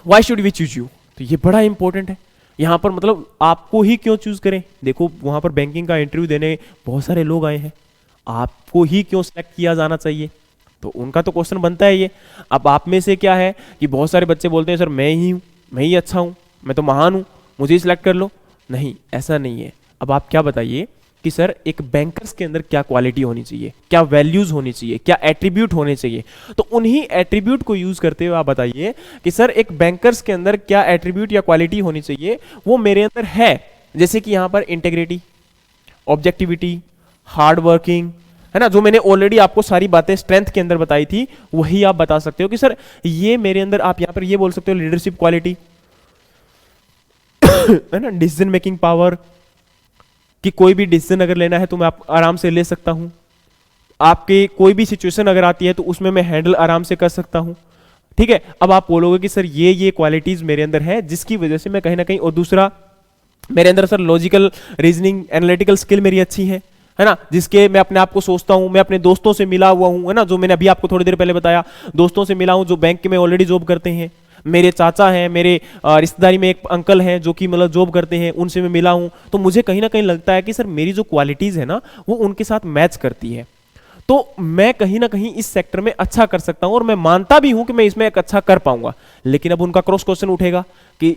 why should we choose you, तो ये बड़ा इंपॉर्टेंट है। यहां पर मतलब आपको ही क्यों चूज करें, देखो वहां पर बैंकिंग का इंटरव्यू देने बहुत सारे लोग आए हैं, आपको ही क्यों सिलेक्ट किया जाना चाहिए, तो उनका तो क्वेश्चन बनता है ये। अब आप में से क्या है कि बहुत सारे बच्चे बोलते हैं सर मैं ही हूं, मैं ही अच्छा हूं, मैं तो महान हूं, मुझे ही सिलेक्ट कर लो। नहीं, ऐसा नहीं है। अब आप क्या बताइए कि सर एक बैंकर्स के अंदर क्या क्वालिटी होनी चाहिए, क्या वैल्यूज होनी चाहिए, क्या एट्रीब्यूट होने चाहिए, तो उन्हीं एट्रीब्यूट को यूज करते हुए आप बताइए कि सर एक बैंकर्स के अंदर क्या एट्रीब्यूट या क्वालिटी होनी चाहिए, वो मेरे अंदर है। जैसे कि यहां पर इंटेग्रिटी, ऑब्जेक्टिविटी, हार्ड वर्किंग, है ना, जो मैंने ऑलरेडी आपको सारी बातें स्ट्रेंथ के अंदर बताई थी वही आप बता सकते हो कि सर ये मेरे अंदर, आप यहां पर ये बोल सकते हो लीडरशिप क्वालिटी, है ना, डिसीजन मेकिंग पावर, कि कोई भी डिसीजन अगर लेना है तो मैं आप आराम से ले सकता हूं, आपके कोई भी सिचुएशन अगर आती है तो उसमें मैं हैंडल आराम से कर सकता हूं। ठीक है, अब आप बोलोगे कि सर ये क्वालिटीज मेरे अंदर है जिसकी वजह से मैं कहीं ना कहीं, और दूसरा मेरे अंदर sir logical reasoning analytical skill मेरी अच्छी है ना, जिसके मैं अपने आप को सोचता हूं, मैं अपने दोस्तों से मिला हुआ हूं, है ना, जो मैंने अभी आपको थोड़ी देर पहले बताया, दोस्तों से मिला हूं जो बैंक में ऑलरेडी जॉब करते हैं, मेरे चाचा हैं, मेरे रिश्तेदारी में एक अंकल हैं जो कि मतलब जॉब करते हैं, उनसे मैं मिला हूं, तो मुझे कहीं ना कहीं लगता है कि सर मेरी जो क्वालिटीज है ना वो उनके साथ मैच करती है, तो मैं कहीं ना कहीं इस सेक्टर में अच्छा कर सकता हूं और मैं मानता भी हूं कि मैं इसमें एक अच्छा कर पाऊंगा। लेकिन अब उनका क्रॉस क्वेश्चन उठेगा कि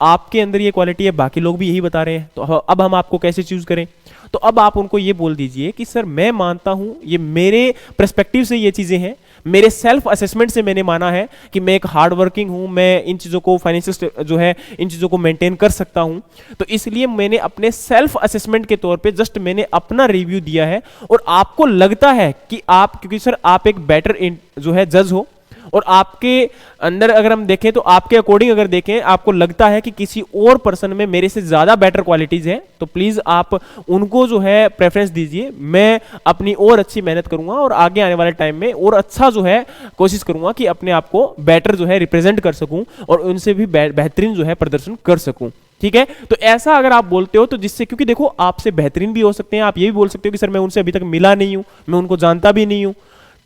आपके अंदर ये क्वालिटी है, बाकी लोग भी यही बता रहे हैं, तो अब हम आपको कैसे चूज करें? तो अब आप उनको ये बोल दीजिए कि सर मैं मानता हूं, ये मेरे पर्सपेक्टिव से ये चीजें हैं, मेरे सेल्फ असेसमेंट से मैंने माना है कि मैं एक हार्ड वर्किंग हूं, मैं इन चीजों को फाइनेंशियल जो है इन चीजों को मेंटेन कर सकता हूं, तो इसलिए मैंने अपने सेल्फ असेसमेंट के तौर पे जस्ट मैंने अपना रिव्यू दिया है, और आपको लगता है कि आप, क्योंकि सर आप एक बेटर जो है जज हो, और आपके अंदर अगर हम देखें तो आपके अकॉर्डिंग अगर देखें आपको लगता है कि किसी और पर्सन में मेरे से ज्यादा बेटर क्वालिटीज है, तो प्लीज आप उनको जो है प्रेफरेंस दीजिए। मैं अपनी और अच्छी मेहनत करूंगा और आगे आने वाले टाइम में और अच्छा जो है कोशिश करूंगा कि अपने आप को बेटर जो है रिप्रेजेंट कर सकूं और उनसे भी बेहतरीन जो है प्रदर्शन कर सकूं। ठीक है, तो ऐसा अगर आप बोलते हो तो जिससे, क्योंकि देखो आपसे बेहतरीन भी हो सकते हैं, आप ये भी बोल सकते हो कि सर मैं उनसे अभी तक मिला नहीं हूं, मैं उनको जानता भी नहीं हूं।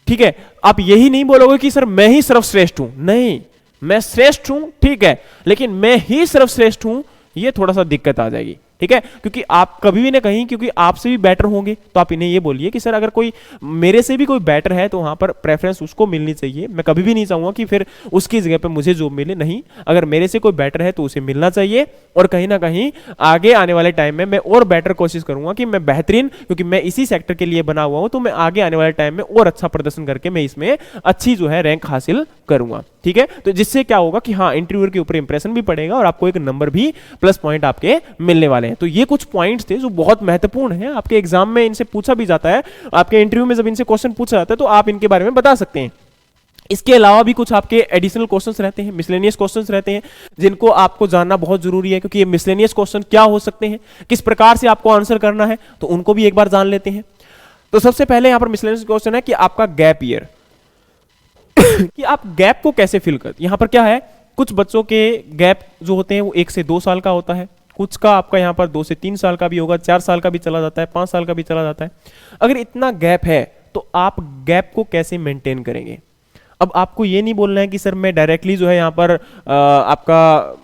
ठीक है, आप यही नहीं बोलोगे कि सर मैं ही सर्वश्रेष्ठ हूं, नहीं, मैं श्रेष्ठ हूं, ठीक है, लेकिन मैं ही सर्वश्रेष्ठ हूं, ये थोड़ा सा दिक्कत आ जाएगी। ठीक है, क्योंकि आप कभी भी ना कहीं, क्योंकि आपसे भी बेटर होंगे, तो आप इन्हें ये बोलिए कि सर अगर कोई मेरे से भी कोई बेटर है तो वहां पर प्रेफरेंस उसको मिलनी चाहिए। मैं कभी भी नहीं चाहूंगा कि फिर उसकी जगह पे मुझे जॉब मिले, नहीं, अगर मेरे से कोई बेटर है तो उसे मिलना चाहिए, और कहीं ना कहीं आगे आने वाले टाइम में मैं और बेटर कोशिश करूंगा कि मैं बेहतरीन, क्योंकि मैं इसी सेक्टर के लिए बना हुआ हूं, तो मैं आगे आने वाले टाइम में और अच्छा प्रदर्शन करके मैं इसमें अच्छी जो है रैंक हासिल करूंगा। ठीक है, तो जिससे क्या होगा कि हाँ, इंटरव्यूअर के ऊपर इंप्रेशन भी पड़ेगा और आपको एक नंबर भी, प्लस पॉइंट आपके मिलने वाले हैं। तो ये कुछ पॉइंट्स थे जो बहुत महत्वपूर्ण हैं, आपके एग्जाम में इनसे पूछा भी जाता है, आपके इंटरव्यू में जब इनसे क्वेश्चन पूछा जाता है तो आप इनके बारे में बता सकते हैं। इसके अलावा भी कुछ आपके एडिशनल क्वेश्चंस रहते हैं, मिसलेनियस क्वेश्चंस रहते हैं, जिनको आपको जानना बहुत जरूरी है, क्योंकि ये मिसलेनियस क्वेश्चन क्या हो सकते हैं, किस प्रकार से आपको आंसर करना है, तो उनको भी एक बार जान लेते हैं। तो सबसे पहले यहां पर मिसलेनियस क्वेश्चन है कि आपका गैप ईयर कि आप गैप को कैसे फिल कर, यहां पर क्या है, कुछ बच्चों के गैप जो होते हैं वो 1 से 2 साल का होता है, कुछ का आपका यहां पर 2 से 3 साल का भी होगा, 4 साल का भी चला जाता है, 5 साल का भी चला जाता है। अगर इतना गैप है तो आप गैप को कैसे मेंटेन करेंगे? अब आपको ये नहीं बोलना है कि सर मैं डायरेक्टली जो है यहां पर आपका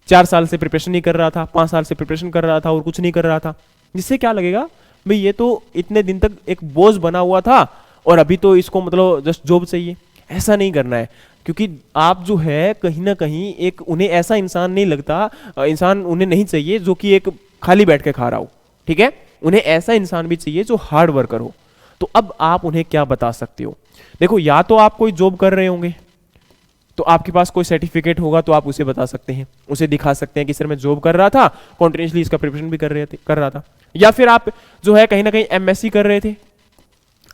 4 साल से प्रिपरेशन नहीं कर रहा था, 5 साल से प्रिपरेशन कर रहा था और कुछ नहीं कर रहा था, जिससे क्या लगेगा भाई ये तो इतने दिन तक एक बोझ बना हुआ था और अभी तो इसको मतलब जस्ट जॉब चाहिए। ऐसा नहीं करना है, क्योंकि आप जो है कहीं ना कहीं एक, उन्हें ऐसा इंसान नहीं लगता, इंसान उन्हें नहीं चाहिए जो कि एक खाली बैठ के खा रहा हो। ठीक है, उन्हें ऐसा इंसान भी चाहिए जो हार्ड वर्कर हो। तो अब आप उन्हें क्या बता सकते हो? देखो, या तो आप कोई जॉब कर रहे होंगे तो आपके पास कोई सर्टिफिकेट होगा तो आप उसे बता सकते हैं, उसे दिखा सकते हैं कि सर मैं जॉब कर रहा था, कॉन्टिन्यूसली इसका प्रिपरेशन भी कर रहा था। या फिर आप जो है कहीं ना कहीं एमएससी कर रहे थे,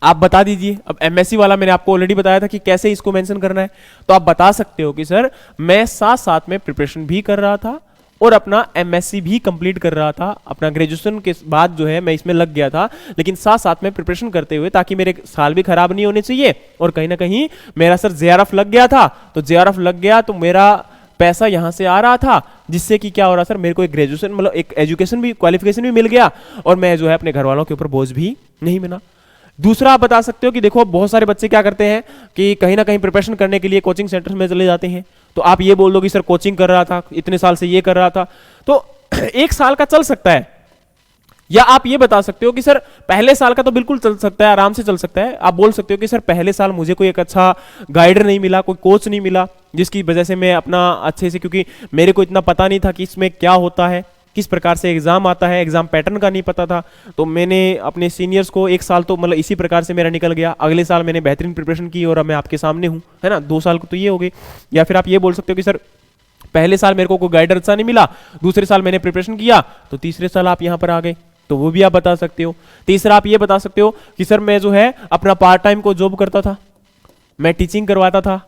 आप बता दीजिए। अब एमएससी वाला मैंने आपको ऑलरेडी बताया था कि कैसे इसको मेंशन करना है, तो आप बता सकते हो कि सर मैं साथ साथ में प्रिपरेशन भी कर रहा था और अपना एमएससी भी कंप्लीट कर रहा था, अपना ग्रेजुएशन के बाद जो है मैं इसमें लग गया था, लेकिन साथ साथ में प्रिपरेशन करते हुए, ताकि मेरे साल भी खराब नहीं होने चाहिए, और कहीं ना कहीं मेरा सर जेआरएफ लग गया था, तो जेआरएफ लग गया तो मेरा पैसा यहां से आ रहा था, जिससे कि क्या हो रहा सर, मेरे को एक ग्रेजुएशन मतलब एक एजुकेशन भी, क्वालिफिकेशन भी मिल गया, और मैं जो है अपने घर वालों के ऊपर बोझ भी नहीं बना। दूसरा आप बता सकते हो कि देखो बहुत सारे बच्चे क्या करते हैं कि कहीं ना कहीं प्रिपरेशन करने के लिए कोचिंग सेंटर में चले जाते हैं, तो आप ये बोल दो कि सर कोचिंग कर रहा था, इतने साल से ये कर रहा था, तो 1 साल का चल सकता है। या आप ये बता सकते हो कि सर पहले साल का तो बिल्कुल चल सकता है, आराम से चल सकता है। आप बोल सकते हो कि सर पहले साल मुझे कोई एक अच्छा गाइडर नहीं मिला, कोई कोच नहीं मिला, जिसकी वजह से मैं अपना अच्छे से, क्योंकि मेरे को इतना पता नहीं था कि इसमें क्या होता है, किस प्रकार से एग्जाम आता है, एग्जाम पैटर्न का नहीं पता था, तो मैंने अपने सीनियर्स को 1 साल तो मतलब इसी प्रकार से मेरा निकल गया। अगले साल मैंने बेहतरीन प्रिपरेशन की और अब मैं आपके सामने हूं, है ना, 2 साल को तो ये हो गए। या फिर आप ये बोल सकते हो कि सर पहले साल मेरे को कोई गाइडर अच्छा नहीं मिला, दूसरे साल मैंने प्रिपरेशन किया, तो तीसरे साल आप यहां पर आ गए, तो वो भी आप बता सकते हो। तीसरा आप ये बता सकते हो कि सर मैं जो है अपना पार्ट टाइम को जॉब करता था, मैं टीचिंग करवाता था,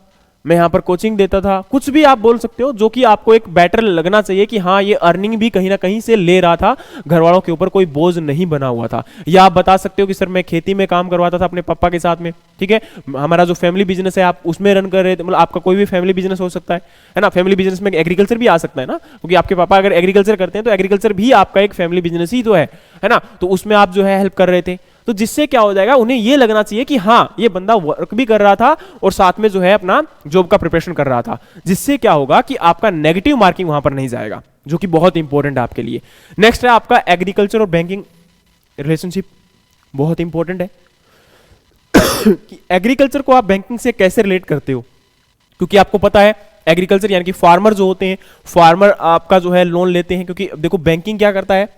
मैं यहाँ पर कोचिंग देता था, कुछ भी आप बोल सकते हो जो कि आपको एक बेटर लगना चाहिए कि हाँ ये अर्निंग भी कहीं ना कहीं से ले रहा था, घर वालों के ऊपर कोई बोझ नहीं बना हुआ था। या आप बता सकते हो कि सर मैं खेती में काम करवाता था अपने पापा के साथ में, ठीक है, हमारा जो फैमिली बिजनेस है आप उसमें रन कर रहे थे, मतलब आपका कोई भी फैमिली बिजनेस हो सकता है ना। फैमिली बिजनेस में एग्रीकल्चर भी आ सकता है ना, क्योंकि आपके पापा अगर एग्रीकल्चर करते हैं तो एग्रीकल्चर भी आपका एक फैमिली बिजनेस ही तो है ना। तो उसमें आप जो है हेल्प कर रहे थे, तो जिससे क्या हो जाएगा, उन्हें ये लगना चाहिए कि हाँ ये बंदा वर्क भी कर रहा था और साथ में जो है अपना जॉब का प्रिपरेशन कर रहा था, जिससे क्या होगा कि आपका नेगेटिव मार्किंग वहां पर नहीं जाएगा, जो कि बहुत इंपॉर्टेंट है आपके लिए। नेक्स्ट है आपका एग्रीकल्चर और बैंकिंग रिलेशनशिप, बहुत इंपॉर्टेंट है कि एग्रीकल्चर को आप बैंकिंग से कैसे रिलेट करते हो, क्योंकि आपको पता है एग्रीकल्चर यानी कि फार्मर जो होते हैं, फार्मर आपका जो है लोन लेते हैं, क्योंकि देखो बैंकिंग क्या करता है,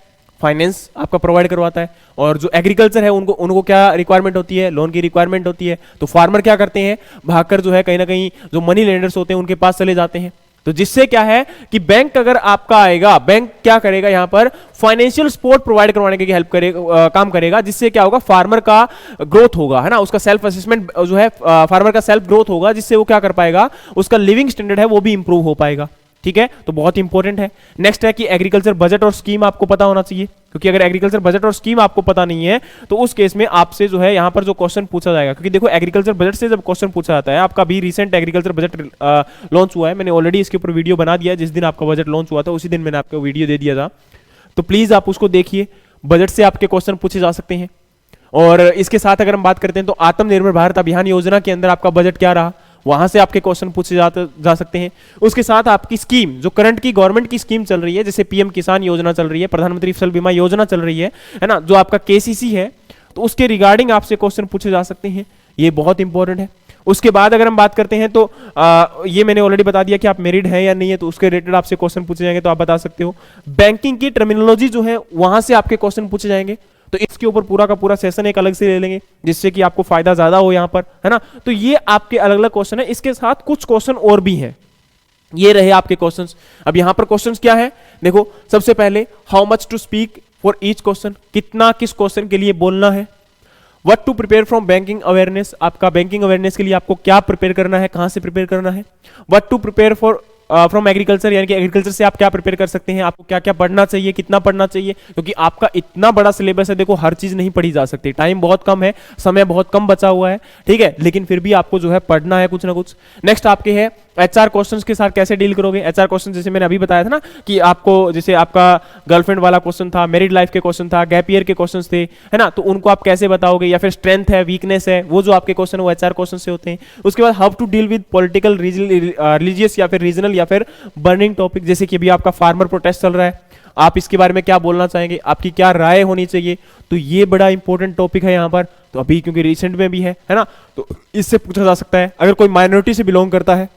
फाइनेंस आपका प्रोवाइड करवाता है, और जो एग्रीकल्चर है उनको उनको क्या रिक्वायरमेंट होती है, लोन की रिक्वायरमेंट होती है। तो फार्मर क्या करते हैं, भागकर जो है कहीं ना कहीं जो मनी लेंडर्स होते हैं उनके पास चले जाते हैं। तो जिससे क्या है कि बैंक अगर आपका आएगा, बैंक क्या करेगा, यहां पर फाइनेंशियल सपोर्ट प्रोवाइड करवाने की हेल्प करेगा, काम करेगा, जिससे क्या होगा, फार्मर का ग्रोथ होगा, है ना, उसका सेल्फ असेसमेंट जो है, फार्मर का सेल्फ ग्रोथ होगा, जिससे वो क्या कर पाएगा, उसका लिविंग स्टैंडर्ड है वो भी इंप्रूव हो पाएगा। ठीक है, तो बहुत इंपॉर्टेंट है। नेक्स्ट है कि एग्रीकल्चर बजट और स्कीम आपको पता होना चाहिए, क्योंकि अगर एग्रीकल्चर बजट और स्कीम आपको पता नहीं है तो उस केस में आपसे जो है यहां पर जो क्वेश्चन पूछा जाएगा, क्योंकि देखो एग्रीकल्चर बजट से जब क्वेश्चन पूछा जाता है, आपका भी रिसेंट एग्रीकल्चर बजट लॉन्च हुआ है, मैंने ऑलरेडी इसके ऊपर वीडियो बना दिया है, जिस दिन आपका बजट लॉन्च हुआ था उसी दिन मैंने आपको वीडियो दे दिया था, तो प्लीज आप उसको देखिए, बजट से आपके क्वेश्चन पूछे जा सकते हैं। और इसके साथ अगर हम बात करते हैं तो आत्मनिर्भर भारत अभियान योजना के अंदर आपका बजट क्या रहा, वहां से आपके क्वेश्चन पूछे जा सकते हैं। उसके साथ आपकी स्कीम, जो करंट की गवर्नमेंट की स्कीम चल रही है, जैसे पीएम किसान योजना चल रही है, प्रधानमंत्री फसल बीमा योजना चल रही है ना, जो आपका केसीसी है, तो उसके रिगार्डिंग आपसे क्वेश्चन पूछे जा सकते हैं, ये बहुत इंपॉर्टेंट है। उसके बाद अगर हम बात करते हैं तो ये मैंने ऑलरेडी बता दिया कि आप मेरिड हैं या नहीं है, तो उसके रिलेटेड आपसे क्वेश्चन पूछे जाएंगे, तो आप बता सकते हो। बैंकिंग की टर्मिनोलॉजी जो है वहां से आपके क्वेश्चन पूछे जाएंगे, तो इसके ऊपर पूरा का पूरा सेशन एक अलग से ले लेंगे, जिससे कि आपको फायदा ज्यादा हो यहां पर, है ना। तो ये आपके अलग अलग क्वेश्चन है, इसके साथ कुछ क्वेश्चन और भी हैं, ये रहे आपके क्वेश्चंस। अब यहां पर क्वेश्चंस क्या है, देखो सबसे पहले how much to speak for each question, कितना किस क्वेश्चन के लिए बोलना है। What to prepare from banking awareness, आपका बैंकिंग अवेयरनेस के लिए आपको क्या प्रिपेयर करना है, कहां से प्रिपेयर करना है। What to prepare for from agriculture, यानी कि एग्रीकल्चर से आप क्या प्रिपेयर कर सकते हैं, आपको क्या क्या पढ़ना चाहिए, कितना पढ़ना चाहिए, क्योंकि आपका इतना बड़ा सिलेबस है, देखो हर चीज नहीं पढ़ी जा सकती, टाइम बहुत कम है, समय बहुत कम बचा हुआ है, ठीक है, लेकिन फिर भी आपको जो है पढ़ना है कुछ ना कुछ। नेक्स्ट आपके है एचआर क्वेश्चंस के साथ कैसे डील करोगे। एचआर क्वेश्चन जैसे मैंने अभी बताया था ना कि आपको, जैसे आपका गर्लफ्रेंड वाला क्वेश्चन था, मैरिड लाइफ के क्वेश्चन था, गैप ईयर के क्वेश्चन थे, है ना, तो उनको आप कैसे बताओगे, या फिर स्ट्रेंथ है, वीकनेस है, वो जो आपके क्वेश्चन वो एचआर क्वेश्चन से होते हैं। उसके बाद how to deal with political, religious या फिर रीजनल या फिर बर्निंग टॉपिक, जैसे कि अभी आपका फार्मर प्रोटेस्ट चल रहा है, आप इसके बारे में क्या बोलना चाहेंगे, आपकी क्या राय होनी चाहिए, तो ये बड़ा इंपॉर्टेंट टॉपिक है यहाँ पर, तो अभी क्योंकि रिसेंट में भी है ना, तो इससे पूछा जा सकता है। अगर कोई माइनॉरिटी से बिलोंग करता है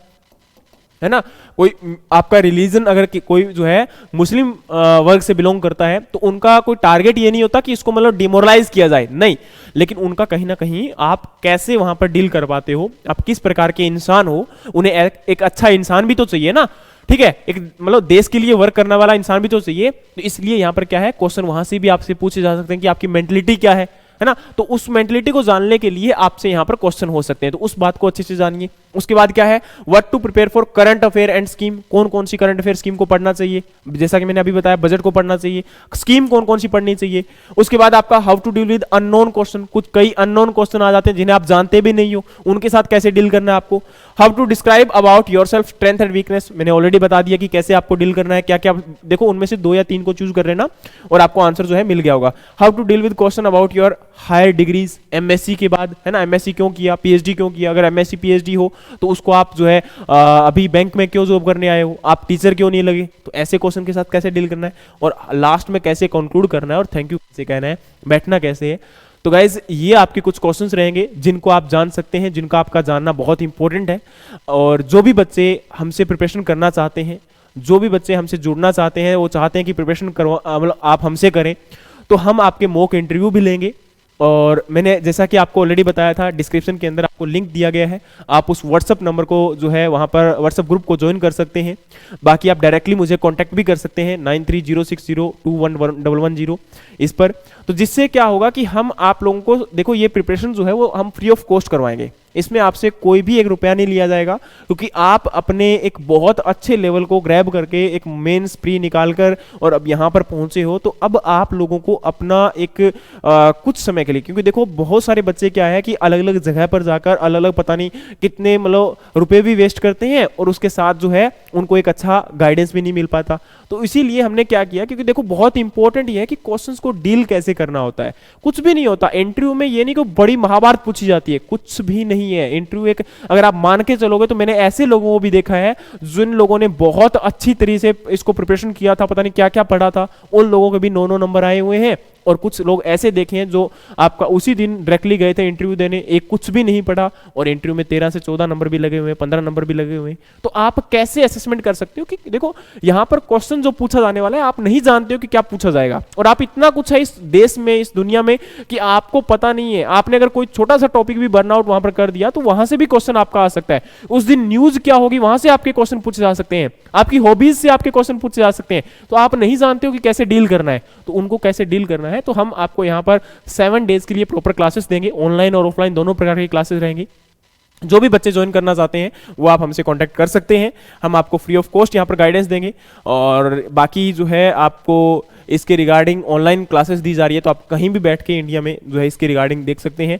ना, कोई आपका रिलीजन अगर कोई जो है मुस्लिम वर्ग से बिलोंग करता है, तो उनका कोई टारगेट ये नहीं होता कि इसको मतलब डिमोरलाइज किया जाए, नहीं, लेकिन उनका कहीं ना कहीं आप कैसे वहां पर डील कर पाते हो, आप किस प्रकार के इंसान हो, उन्हें एक अच्छा इंसान भी तो चाहिए ना, ठीक है, एक मतलब देश के लिए वर्क करने वाला इंसान भी तो चाहिए। तो इसलिए यहां पर क्या है, क्वेश्चन वहां से भी आपसे पूछे जा सकते हैं कि आपकी मेंटलिटी क्या है ना, तो उस मेंटलिटी को जानने के लिए आपसे यहां पर क्वेश्चन हो सकते हैं, तो उस बात को अच्छे से जानिए। उसके बाद क्या है, what to prepare for current affair and scheme, कौन कौन सी करंट अफेयर स्कीम को पढ़ना चाहिए, जैसा कि मैंने अभी बताया बजट को पढ़ना चाहिए, स्कीम कौन कौन सी पढ़नी चाहिए। उसके बाद आपका how to deal with unknown question, कुछ कई अननोन क्वेश्चन आ जाते हैं जिन्हें आप जानते भी नहीं हो, उनके साथ कैसे डील करना है आपको। How to describe about yourself, strength and weakness, मैंने ऑलरेडी बता दिया कि कैसे आपको डील करना है, क्या क्या, देखो उनमें से 2 या 3 को चूज कर लेना और आपको आंसर जो है मिल गया होगा। How to deal with question about your higher degrees, MSc के बाद, है ना, एमएससी क्यों किया, पीएचडी क्यों किया, अगर एमएससी पीएचडी हो तो उसको आप जो है अभी बैंक में क्यों जॉब करने आए हो, आप टीचर क्यों नहीं लगे, तो ऐसे क्वेश्चन के साथ कैसे डील करना है, और लास्ट में कैसे कंक्लूड करना है और थैंक यू कैसे कहना है, बैठना कैसे है। तो गाइज ये आपके कुछ क्वेश्चंस रहेंगे जिनको आप जान सकते हैं, जिनका आपका जानना बहुत इंपॉर्टेंट है। और जो भी बच्चे हमसे प्रिपरेशन करना चाहते हैं, जो भी बच्चे हमसे जुड़ना चाहते हैं, वो चाहते हैं कि प्रिपरेशन करवा मतलब आप हमसे करें, तो हम आपके मॉक इंटरव्यू भी लेंगे, और मैंने जैसा कि आपको ऑलरेडी बताया था, डिस्क्रिप्शन के अंदर आपको लिंक दिया गया है, आप उस व्हाट्सअप नंबर को जो है वहाँ पर व्हाट्सअप ग्रुप को ज्वाइन कर सकते हैं। बाकी आप डायरेक्टली मुझे कांटेक्ट भी कर सकते हैं 9306021110 इस पर। तो जिससे क्या होगा कि हम आप लोगों को, देखो ये प्रिपरेशन जो है वो हम फ्री ऑफ कॉस्ट करवाएंगे, इसमें आपसे कोई भी 1 रुपया नहीं लिया जाएगा, क्योंकि आप अपने एक बहुत अच्छे लेवल को ग्रैब करके एक मेंस प्री निकाल कर और अब यहाँ पर पहुंचे हो। तो अब आप लोगों को अपना एक कुछ समय के लिए, क्योंकि देखो बहुत सारे बच्चे क्या है कि अलग अलग जगह पर जाकर अलग अलग पता नहीं कितने मतलब रुपए भी वेस्ट करते हैं और उसके साथ जो है उनको एक अच्छा गाइडेंस भी नहीं मिल पाता। तो इसीलिए हमने क्या किया, क्योंकि देखो बहुत इंपॉर्टेंट ये है कि क्वेश्चंस को डील कैसे करना होता है। कुछ भी नहीं होता इंटरव्यू में, ये नहीं कि बड़ी महाभारत पूछी जाती है, कुछ भी नहीं है इंटरव्यू। एक अगर आप मान के चलोगे तो मैंने ऐसे लोगों को भी देखा है जिन लोगों ने बहुत अच्छी तरीके से इसको प्रिपरेशन किया था, पता नहीं क्या क्या पढ़ा था, उन लोगों के भी 9 नंबर आए हुए हैं। और कुछ लोग ऐसे देखे हैं जो आपका उसी दिन डायरेक्टली गए थे इंटरव्यू देने, एक कुछ भी नहीं पढ़ा और इंटरव्यू में 13 से 14 नंबर भी लगे हुए हैं, 15 नंबर भी लगे हुए हैं। तो आप कैसे असेसमेंट कर सकते हो कि देखो यहां पर क्वेश्चन जो पूछा जाने वाला है आप नहीं जानते हो कि क्या पूछा जाएगा, और आप इतना कुछ है इस देश में, इस दुनिया में कि आपको पता नहीं है। आपने अगर कोई छोटा सा टॉपिक भी बर्नआउट वहां पर कर दिया तो वहां से भी क्वेश्चन आपका आ सकता है। उस दिन न्यूज क्या होगी वहां से आपके क्वेश्चन पूछे जा सकते हैं, आपकी हॉबीज से आपके क्वेश्चन पूछे जा सकते हैं। तो आप नहीं जानते हो कि कैसे डील करना है, तो उनको कैसे डील करना है, तो हम आपको यहाँ पर 7 डेज के लिए प्रॉपर क्लासेस देंगे, ऑनलाइन और ऑफलाइन दोनों प्रकार की क्लासेस रहेंगी। जो भी बच्चे ज्वाइन करना चाहते हैं वो आप हमसे कांटेक्ट कर सकते हैं, हम आपको फ्री ऑफ कॉस्ट यहाँ पर गाइडेंस देंगे। और बाकी जो है आपको इसके रिगार्डिंग ऑनलाइन क्लासेस दी जा रही है, तो आप कहीं भी बैठ के इंडिया में जो है इसके रिगार्डिंग देख सकते हैं।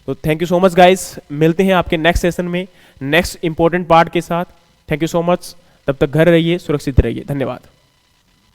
तो thank you so much guys, मिलते हैं आपके नेक्स्ट सेशन में नेक्स्ट इंपॉर्टेंट पार्ट के साथ। थैंक यू सो मच, तब तक घर रहिए, सुरक्षित रहिए, धन्यवाद।